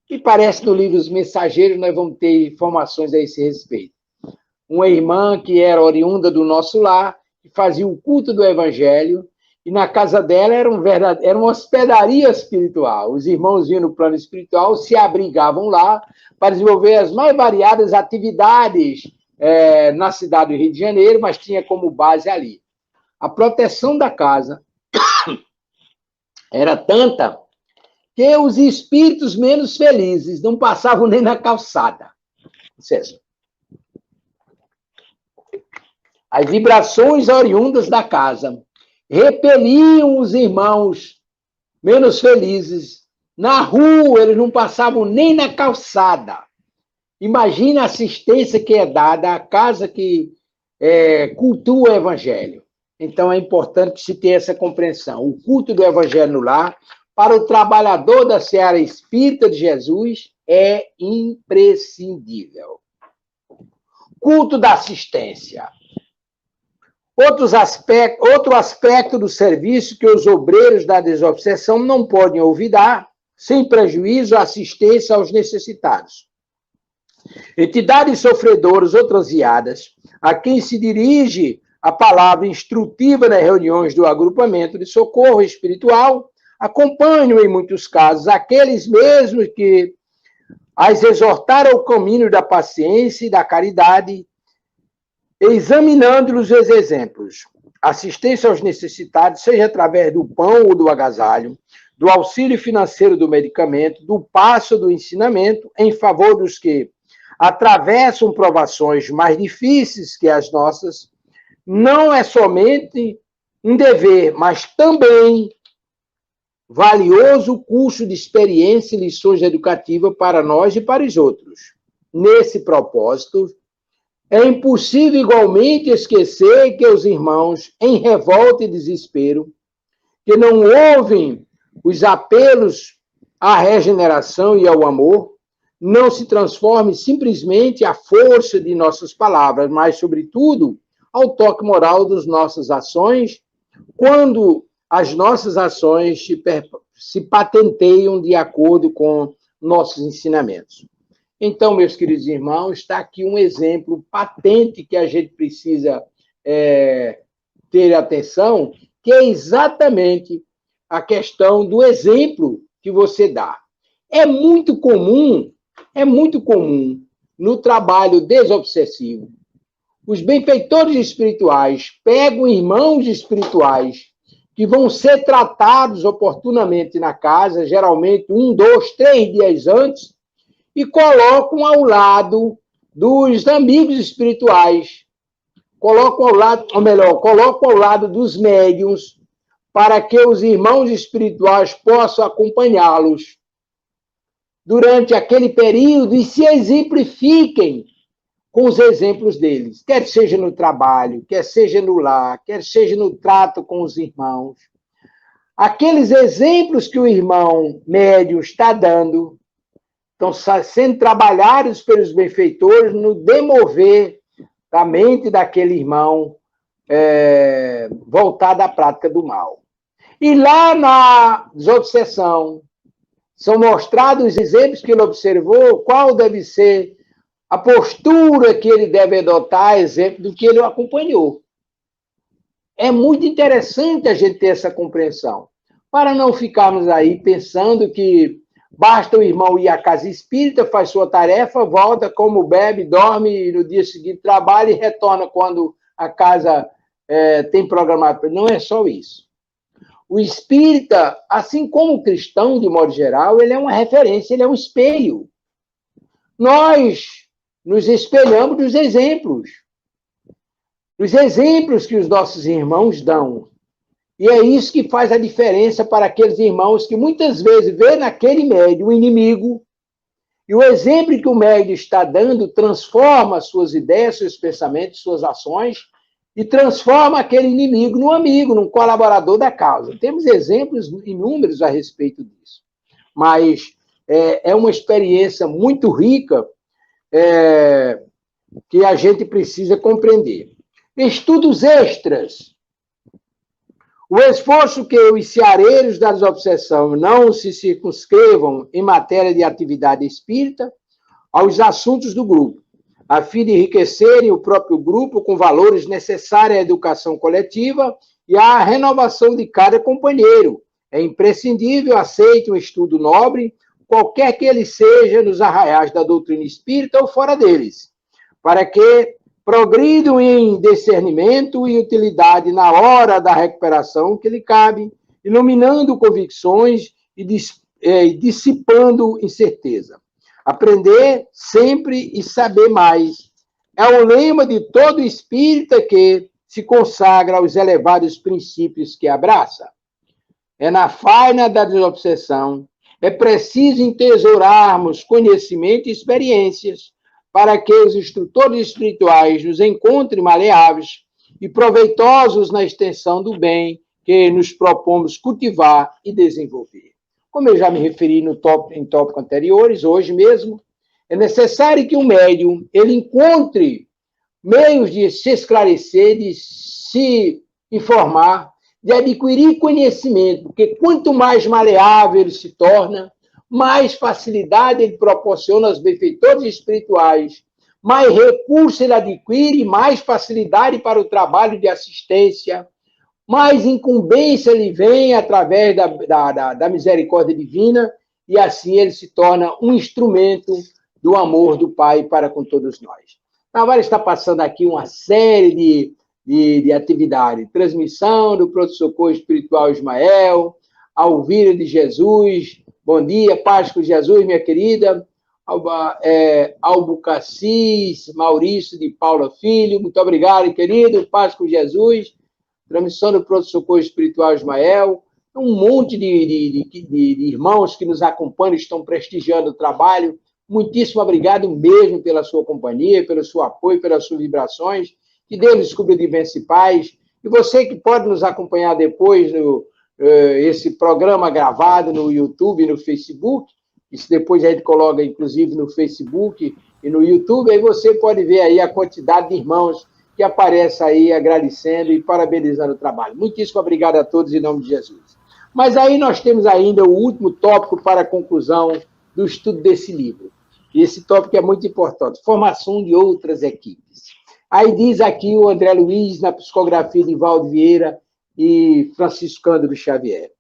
E parece no livro Os Mensageiros nós vamos ter informações a esse respeito. Uma irmã que era oriunda do nosso lar, que fazia o culto do Evangelho, e na casa dela era uma hospedaria espiritual. Os irmãos vinham no plano espiritual, se abrigavam lá para desenvolver as mais variadas atividades na cidade do Rio de Janeiro, mas tinha como base ali. A proteção da casa era tanta que os espíritos menos felizes não passavam nem na calçada. César. As vibrações oriundas da casa repeliam os irmãos menos felizes. Na rua, eles não passavam nem na calçada. Imagina a assistência que é dada à casa que cultua o Evangelho. Então, é importante se ter essa compreensão. O culto do Evangelho no lar, para o trabalhador da seara espírita de Jesus, é imprescindível. Culto da assistência. Outro aspecto do serviço que os obreiros da desobsessão não podem olvidar, sem prejuízo à assistência aos necessitados. Entidades sofredoras ou transiadas, a quem se dirige a palavra instrutiva nas reuniões do agrupamento de socorro espiritual, acompanham, em muitos casos, aqueles mesmos que as exortaram ao caminho da paciência e da caridade, examinando-lhes os exemplos. Assistência aos necessitados, seja através do pão ou do agasalho, do auxílio financeiro do medicamento, do passo do ensinamento, em favor dos que atravessam provações mais difíceis que as nossas, não é somente um dever, mas também valioso curso de experiência e lições educativas para nós e para os outros. Nesse propósito, é impossível igualmente esquecer que os irmãos, em revolta e desespero, que não ouvem os apelos à regeneração e ao amor, não se transformem simplesmente à força de nossas palavras, mas, sobretudo, ao toque moral das nossas ações, quando as nossas ações se patenteiam de acordo com nossos ensinamentos. Então, meus queridos irmãos, está aqui um exemplo patente que a gente precisa ter atenção, que é exatamente a questão do exemplo que você dá. É muito comum no trabalho desobsessivo. Os benfeitores espirituais pegam irmãos espirituais que vão ser tratados oportunamente na casa, geralmente 1, 2, 3 dias antes, e colocam ao lado dos amigos espirituais, colocam ao lado dos médiuns, para que os irmãos espirituais possam acompanhá-los durante aquele período e se exemplifiquem com os exemplos deles, quer seja no trabalho, quer seja no lar, quer seja no trato com os irmãos. Aqueles exemplos que o irmão médium está dando estão sendo trabalhados pelos benfeitores no demover da mente daquele irmão voltado à prática do mal. E lá na desobsessão são mostrados os exemplos que ele observou, qual deve ser a postura que ele deve adotar, exemplo do que ele acompanhou. É muito interessante a gente ter essa compreensão, para não ficarmos aí pensando que basta o irmão ir à casa espírita, faz sua tarefa, volta, como bebe, dorme, e no dia seguinte trabalha e retorna quando a casa tem programado. Não é só isso. O espírita, assim como o cristão, de modo geral, ele é uma referência, ele é um espelho. Nós nos espelhamos dos exemplos que os nossos irmãos dão. E é isso que faz a diferença para aqueles irmãos que muitas vezes vê naquele médium o inimigo, e o exemplo que o médium está dando transforma suas ideias, seus pensamentos, suas ações, e transforma aquele inimigo num amigo, num colaborador da causa. Temos exemplos inúmeros a respeito disso. Mas é uma experiência muito rica que a gente precisa compreender. Estudos extras. O esforço que os ceareiros da desobsessão não se circunscrevam em matéria de atividade espírita aos assuntos do grupo, a fim de enriquecerem o próprio grupo com valores necessários à educação coletiva e à renovação de cada companheiro. É imprescindível, aceite um estudo nobre, qualquer que ele seja, nos arraiais da doutrina espírita ou fora deles, para que progridam em discernimento e utilidade na hora da recuperação que lhe cabe, iluminando convicções e dissipando incerteza. Aprender sempre e saber mais é o lema de todo espírita que se consagra aos elevados princípios que abraça. É na faina da desobsessão, é preciso entesourarmos conhecimento e experiências para que os instrutores espirituais nos encontrem maleáveis e proveitosos na extensão do bem que nos propomos cultivar e desenvolver. Como eu já me referi em tópicos anteriores, hoje mesmo, é necessário que o médium ele encontre meios de se esclarecer, de se informar, de adquirir conhecimento, porque quanto mais maleável ele se torna, mais facilidade ele proporciona aos benfeitores espirituais, mais recurso ele adquire, mais facilidade para o trabalho de assistência, mais incumbência ele vem através da misericórdia divina, e assim ele se torna um instrumento do amor do Pai para com todos nós. Agora está passando aqui uma série de atividades, transmissão do Pronto-Socorro Espiritual Ismael, Alvira de Jesus, bom dia, paz com Jesus, minha querida, Albucacis, Maurício de Paula Filho, muito obrigado, querido, paz com Jesus, transmissão do Pronto-Socorro Espiritual Ismael, um monte de irmãos que nos acompanham, estão prestigiando o trabalho, muitíssimo obrigado mesmo pela sua companhia, pelo seu apoio, pelas suas vibrações, que Deus nos cubra de bênção e paz, e você que pode nos acompanhar depois esse programa gravado no YouTube e no Facebook, isso depois a gente coloca, inclusive, no Facebook e no YouTube, aí você pode ver aí a quantidade de irmãos que aparece aí agradecendo e parabenizando o trabalho. Muitíssimo obrigado a todos em nome de Jesus. Mas aí nós temos ainda o último tópico para a conclusão do estudo desse livro. E esse tópico é muito importante, formação de outras equipes. Aí diz aqui o André Luiz, na psicografia de Valdo Vieira e Francisco Cândido Xavier.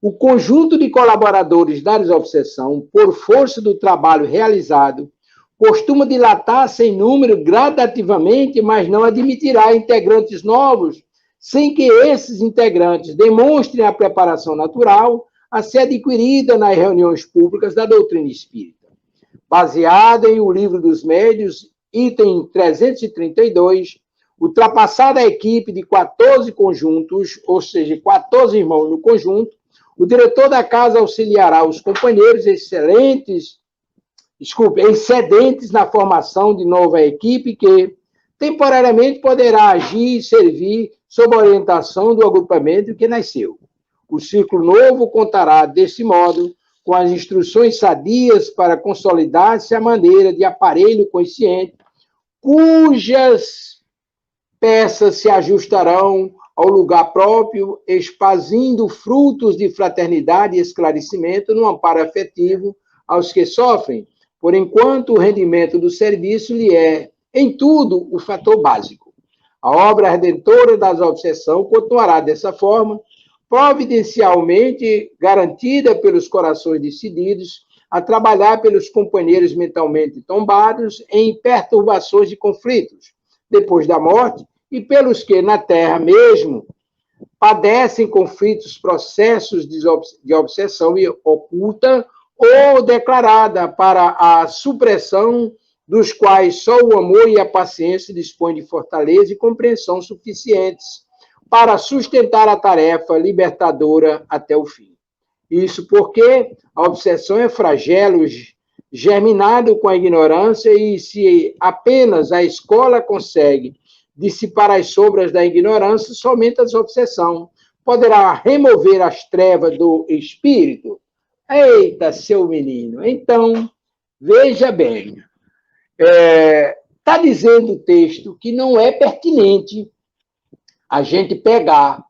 O conjunto de colaboradores da desobsessão, por força do trabalho realizado, costuma dilatar-se em número gradativamente, mas não admitirá integrantes novos, sem que esses integrantes demonstrem a preparação natural a ser adquirida nas reuniões públicas da doutrina espírita. Baseada em O Livro dos Médiuns, item 332, ultrapassada a equipe de 14 conjuntos, ou seja, 14 irmãos no conjunto, o diretor da casa auxiliará os companheiros excedentes na formação de nova equipe que, temporariamente, poderá agir e servir sob a orientação do agrupamento que nasceu. O ciclo novo contará, desse modo, com as instruções sadias para consolidar-se a maneira de aparelho consciente, cujas peças se ajustarão ao lugar próprio, esparzindo frutos de fraternidade e esclarecimento no amparo afetivo aos que sofrem, por enquanto o rendimento do serviço lhe é, em tudo, o fator básico. A obra redentora da desobsessão continuará dessa forma, providencialmente garantida pelos corações decididos a trabalhar pelos companheiros mentalmente tombados em perturbações de conflitos, depois da morte, e pelos que, na Terra mesmo, padecem conflitos, processos de obsessão oculta ou declarada, para a supressão dos quais só o amor e a paciência dispõem de fortaleza e compreensão suficientes para sustentar a tarefa libertadora até o fim. Isso porque a obsessão é flagelo germinado com a ignorância e se apenas a escola consegue dissipar as sombras da ignorância, somente a desobsessão poderá remover as trevas do espírito. Eita, seu menino! Então, veja bem, está dizendo o texto que não é pertinente a gente pegar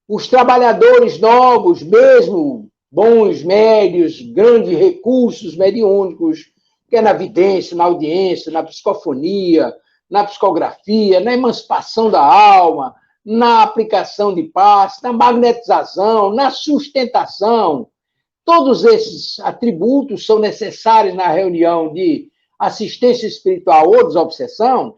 os trabalhadores novos, mesmo bons, médios, grandes recursos mediúnicos, que é na vidência, na audiência, na psicofonia, na psicografia, na emancipação da alma, na aplicação de passe, na magnetização, na sustentação. Todos esses atributos são necessários na reunião de assistência espiritual ou desobsessão,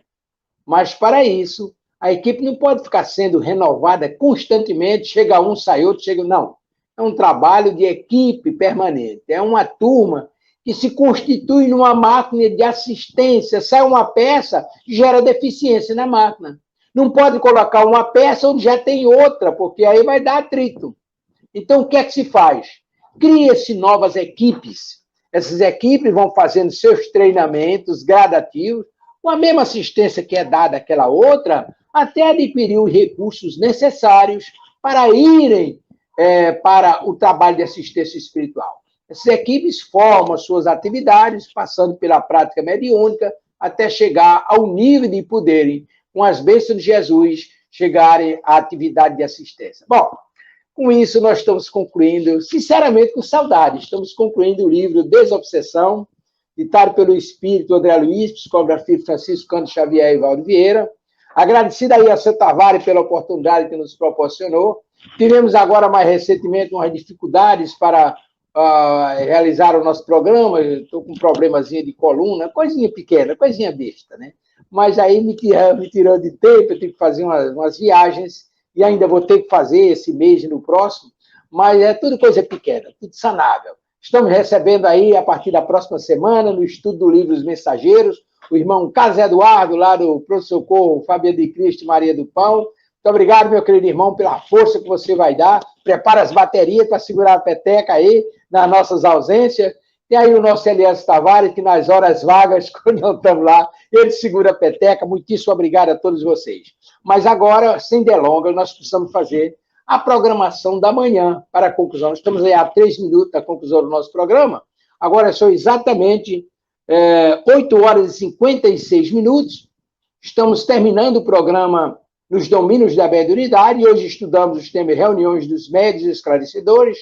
mas para isso a equipe não pode ficar sendo renovada constantemente, chega um, sai outro, chega... Não, é um trabalho de equipe permanente, é uma turma que se constitui numa máquina de assistência. Sai uma peça, gera deficiência na máquina. Não pode colocar uma peça onde já tem outra, porque aí vai dar atrito. Então, o que é que se faz? Cria-se novas equipes. Essas equipes vão fazendo seus treinamentos gradativos, com a mesma assistência que é dada àquela outra, até adquirir os recursos necessários para irem para o trabalho de assistência espiritual. Essas equipes formam suas atividades, passando pela prática mediúnica, até chegar ao nível de poderem, com as bênçãos de Jesus, chegarem à atividade de assistência. Bom, com isso nós estamos concluindo, sinceramente com saudade, estamos concluindo o livro Desobsessão, ditado pelo Espírito André Luiz, psicografia de Francisco Cândido Xavier e Valdo Vieira. Agradecido aí a seu Tavares pela oportunidade que nos proporcionou. Tivemos agora, mais recentemente, umas dificuldades para realizar o nosso programa. Estou com um problemazinho de coluna, coisinha pequena, coisinha besta, né? Mas aí me tirou de tempo, eu tive que fazer umas viagens, e ainda vou ter que fazer esse mês e no próximo, mas é tudo coisa pequena, tudo sanável. Estamos recebendo aí, a partir da próxima semana, no estudo do livro Os Mensageiros, o irmão Carlos Eduardo, lá do Pronto Socorro, Fabiano de Cristo e Maria do Pão. Muito obrigado, meu querido irmão, pela força que você vai dar. Prepara as baterias para segurar a peteca aí, nas nossas ausências. Tem aí o nosso Elias Tavares, que nas horas vagas, quando não estamos lá, ele segura a peteca. Muitíssimo obrigado a todos vocês. Mas agora, sem delongas, nós precisamos fazer a programação da manhã para a conclusão. Estamos aí a 3 minutos da conclusão do nosso programa. Agora são exatamente 8 horas e 56 minutos. Estamos terminando o programa nos domínios da mediunidade, e hoje estudamos os temas reuniões dos médiuns esclarecedores,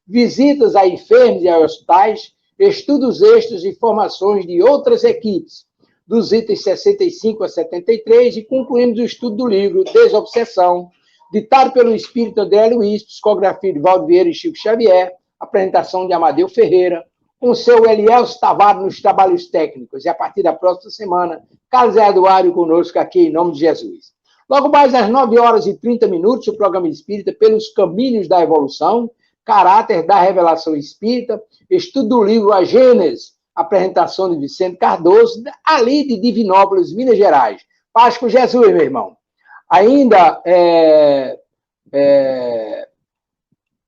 visitas a enfermos e a hospitais, estudos extras e formações de outras equipes, dos itens 65 a 73, e concluímos o estudo do livro Desobsessão, ditado pelo espírito André Luiz, psicografia de Valdo Vieira e Chico Xavier, apresentação de Amadeu Ferreira, com o seu Elielso Tavares nos trabalhos técnicos. E a partir da próxima semana, Carlos Eduardo conosco aqui, em nome de Jesus. Logo mais às 9h30, o programa Espírita pelos Caminhos da Evolução, caráter da revelação espírita, estudo do livro A Gênese, apresentação de Vicente Cardoso, ali de Divinópolis, Minas Gerais. Paz com Jesus, meu irmão. Ainda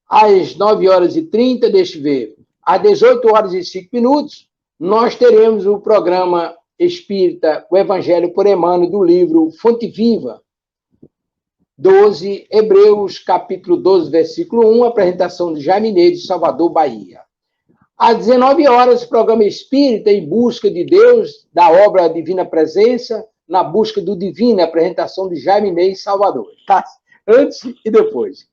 às 9h30, deixa eu ver, às 18h05, nós teremos o programa Espírita, o Evangelho por Emmanuel, do livro Fonte Viva, 12, Hebreus, capítulo 12, versículo 1, apresentação de Jaime Neide, Salvador, Bahia. Às 19h, o programa Espírita em Busca de Deus, da obra Divina Presença, na Busca do Divino, apresentação de Jaime Neide, Salvador. Tá? Antes e depois.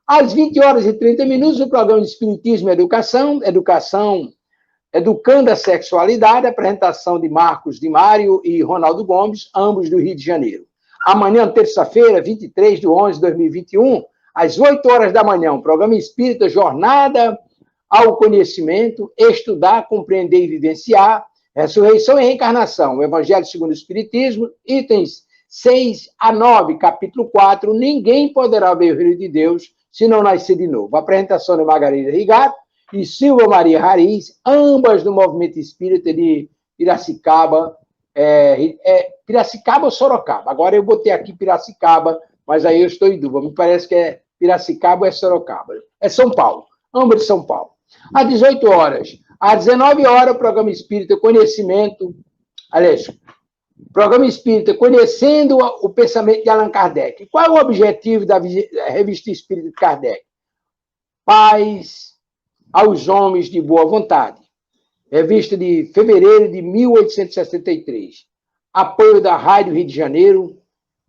Às 20h30, o programa Espiritismo e Educação, Educando a Sexualidade, apresentação de Marcos de Mário e Ronaldo Gomes, ambos do Rio de Janeiro. Amanhã, terça-feira, 23/11/2021, às 8h, o programa Espírita Jornada ao Conhecimento, Estudar, Compreender e Vivenciar, Ressurreição e Reencarnação, o Evangelho segundo o Espiritismo, itens 6-9, capítulo 4, Ninguém poderá ver o reino de Deus se não nascer de novo. Apresentação de Margarida Rigato e Silva Maria Rariz, ambas do Movimento Espírita de Piracicaba, Piracicaba ou Sorocaba? Agora eu botei aqui Piracicaba, mas aí eu estou em dúvida. Me parece que é Piracicaba ou é Sorocaba. É São Paulo, ambas de São Paulo. Às 18h. Às 19h, o programa Espírita Conhecimento, aliás, programa Espírita Conhecendo o Pensamento de Allan Kardec. Qual é o objetivo da Revista Espírita de Kardec? Paz aos homens de boa vontade. Revista de fevereiro de 1863. Apoio da Rádio Rio de Janeiro,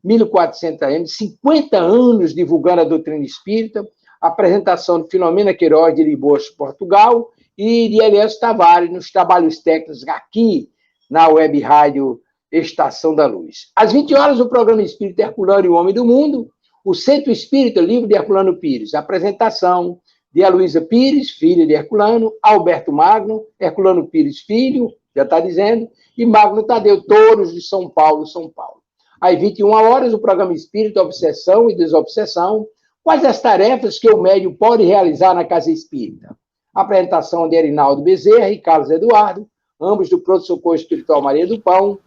1400 AM, 50 anos divulgando a doutrina espírita, apresentação de Filomena Queiroz de Lisboa, Portugal, e de Elielso Tavares nos trabalhos técnicos aqui na Web Rádio Estação da Luz. Às 20h, o programa Espírita Herculano e o Homem do Mundo, o Centro Espírita, livro de Herculano Pires, apresentação de Aloísa Pires, filha de Herculano, Alberto Magno, Herculano Pires, filho, já está dizendo, e Magno Tadeu, todos de São Paulo, São Paulo. Às 21h, o programa Espírita Obsessão e Desobsessão, quais as tarefas que o médium pode realizar na Casa Espírita? Apresentação de Erinaldo Bezerra e Carlos Eduardo, ambos do Pronto Socorro Espiritual Maria do Pão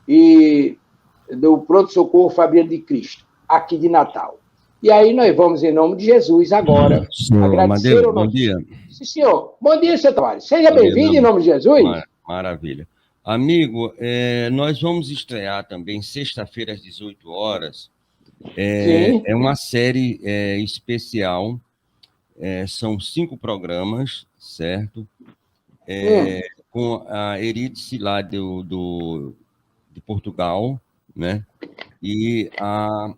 e do Pronto Socorro Fabiano de Cristo, aqui de Natal. E aí nós vamos, em nome de Jesus, agora, agradecer Amadeu, ao nosso... bom dia. Sim, senhor. Bom dia, senhor Tavares. Seja bem-vindo, em nome de Jesus. Maravilha. Amigo, nós vamos estrear também, sexta-feira, às 18h. É uma série especial. São 5 programas, certo? Com a Eurídice lá de Portugal, né? E a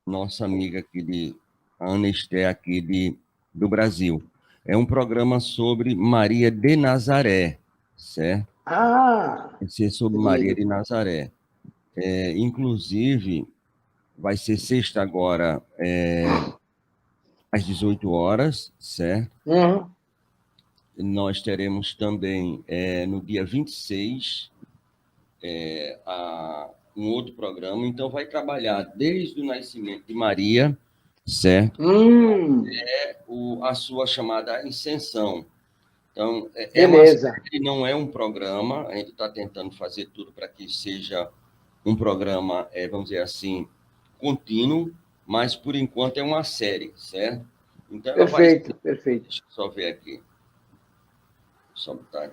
nossa amiga aqui, a Ana Esté, aqui do Brasil. É um programa sobre Maria de Nazaré, certo? Vai ser sobre Maria de Nazaré. Inclusive, vai ser sexta agora, às 18h, certo? Nós teremos também, no dia 26, um outro programa. Então, vai trabalhar desde o nascimento de Maria, certo? A sua chamada ascensão. Então, não é um programa, a gente está tentando fazer tudo para que seja um programa, vamos dizer assim, contínuo, mas, por enquanto, é uma série, certo? Então, perfeito. Deixa eu só ver aqui.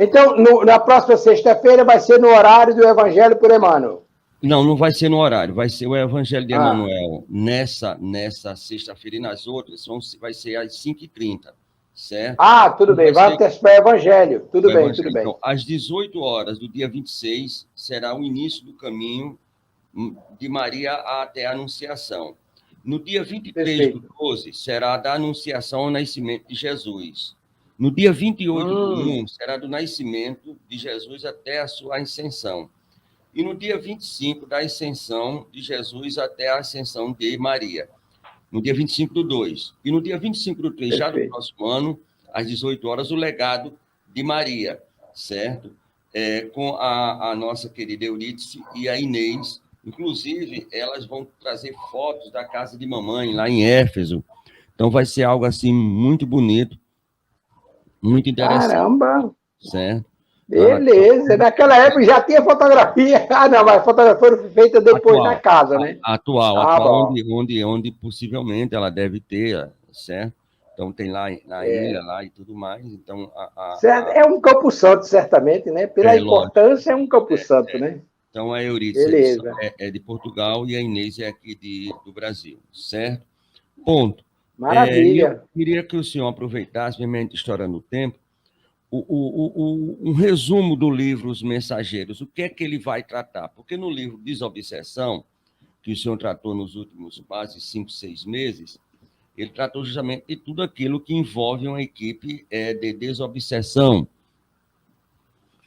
Então, na próxima sexta-feira vai ser no horário do Evangelho por Emmanuel. Não vai ser no horário, vai ser o Evangelho de Emmanuel nessa sexta-feira, e nas outras vai ser às 5h30, certo? Tudo bem, vai antecipar o Evangelho. Tudo bem. Então, às 18h do dia 26 será o início do caminho de Maria até a Anunciação. No dia 23 do 12 será da Anunciação ao nascimento de Jesus. No dia 28 do 1 será do nascimento de Jesus até a sua ascensão. E no dia 25, da ascensão de Jesus até a ascensão de Maria. no dia 25/2. E no dia 25/3, já do próximo ano, às 18 horas, o legado de Maria, certo? Com a nossa querida Eurídice e a Inês. Inclusive, elas vão trazer fotos da casa de mamãe, lá em Éfeso. Então, vai ser algo, assim, muito bonito, muito interessante. Caramba! Certo? Beleza. Naquela época já tinha fotografia. Ah, não, mas a fotografia foi feita depois na casa, né? Atual, onde possivelmente ela deve ter, certo? Então, tem lá na ilha lá e tudo mais. Então, certo. É um Campo Santo, certamente, né? Pela importância, é um Campo Santo, né? Então, a Eurídice é de Portugal e a Inês é aqui do Brasil, certo? Ponto. Maravilha. Eu queria que o senhor aproveitasse, mesmo estourando o tempo, um resumo do livro Os Mensageiros. O que é que ele vai tratar? Porque no livro Desobsessão, que o senhor tratou nos últimos quase 5, 6 meses, ele tratou justamente de tudo aquilo que envolve uma equipe de desobsessão,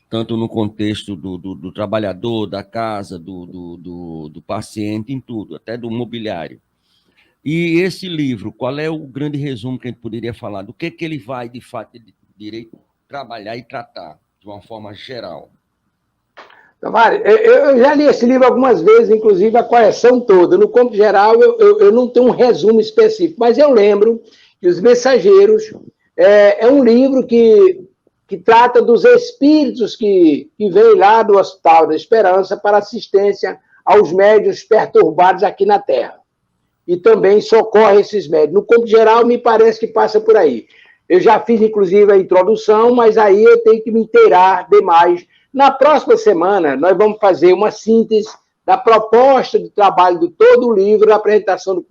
tanto no contexto do trabalhador, da casa, do paciente, em tudo, até do mobiliário. E esse livro, qual é o grande resumo que a gente poderia falar? Do que ele vai, de fato, de direito, trabalhar e tratar, de uma forma geral? Mário, eu já li esse livro algumas vezes, inclusive a correção toda. No campo geral, eu não tenho um resumo específico, mas eu lembro que Os Mensageiros é um livro que trata dos espíritos que vêm lá do Hospital da Esperança para assistência aos médiuns perturbados aqui na Terra. E também socorre esses médiuns. No campo geral, me parece que passa por aí. Eu já fiz, inclusive, a introdução, mas aí eu tenho que me inteirar demais. Na próxima semana, nós vamos fazer uma síntese da proposta de trabalho de todo o livro, a apresentação do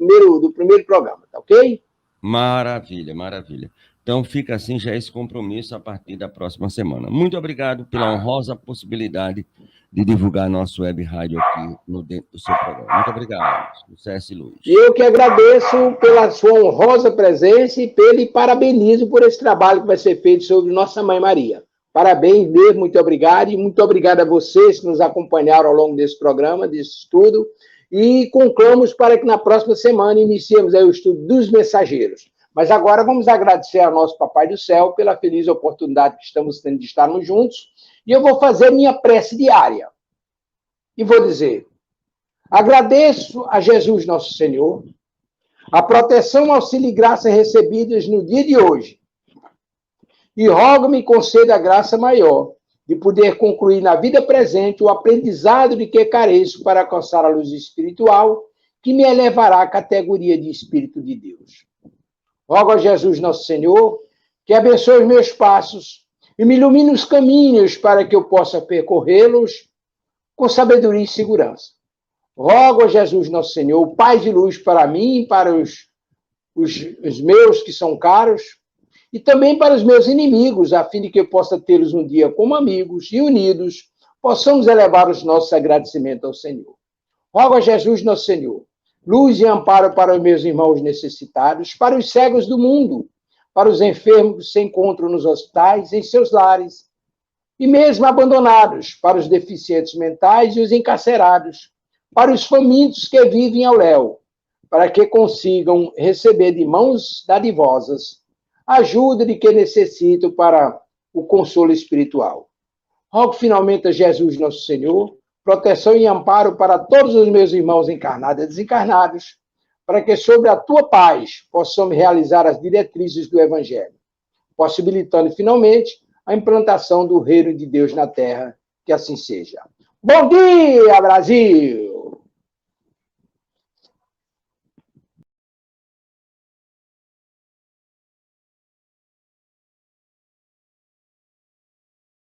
primeiro programa, tá ok? Maravilha, maravilha. Então, fica assim já esse compromisso a partir da próxima semana. Muito obrigado pela honrosa possibilidade de divulgar nosso web rádio aqui dentro do seu programa. Muito obrigado, sucesso e luz. Eu que agradeço pela sua honrosa presença e parabenizo por esse trabalho que vai ser feito sobre Nossa Mãe Maria. Parabéns mesmo, muito obrigado, e muito obrigado a vocês que nos acompanharam ao longo desse programa, desse estudo, e conclamos para que na próxima semana iniciemos aí o estudo dos mensageiros. Mas agora vamos agradecer ao nosso Papai do Céu pela feliz oportunidade que estamos tendo de estarmos juntos, e eu vou fazer minha prece diária. E vou dizer: agradeço a Jesus Nosso Senhor a proteção, auxílio e graça recebidas no dia de hoje, e rogo-me conceda a graça maior de poder concluir na vida presente o aprendizado de que careço para alcançar a luz espiritual que me elevará à categoria de Espírito de Deus. Rogo a Jesus Nosso Senhor que abençoe os meus passos e me ilumine os caminhos para que eu possa percorrê-los com sabedoria e segurança. Rogo a Jesus Nosso Senhor, Pai de luz para mim e para os meus que são caros, e também para os meus inimigos, a fim de que eu possa tê-los um dia como amigos e unidos, possamos elevar os nossos agradecimentos ao Senhor. Rogo a Jesus Nosso Senhor, luz e amparo para os meus irmãos necessitados, para os cegos do mundo, para os enfermos que se encontram nos hospitais, em seus lares, e mesmo abandonados, para os deficientes mentais e os encarcerados, para os famintos que vivem ao léu, para que consigam receber de mãos dadivosas a ajuda de que necessitam para o consolo espiritual. Rogo finalmente a Jesus Nosso Senhor, proteção e amparo para todos os meus irmãos encarnados e desencarnados, para que sobre a tua paz possamos realizar as diretrizes do Evangelho, possibilitando finalmente a implantação do reino de Deus na Terra, que assim seja. Bom dia, Brasil!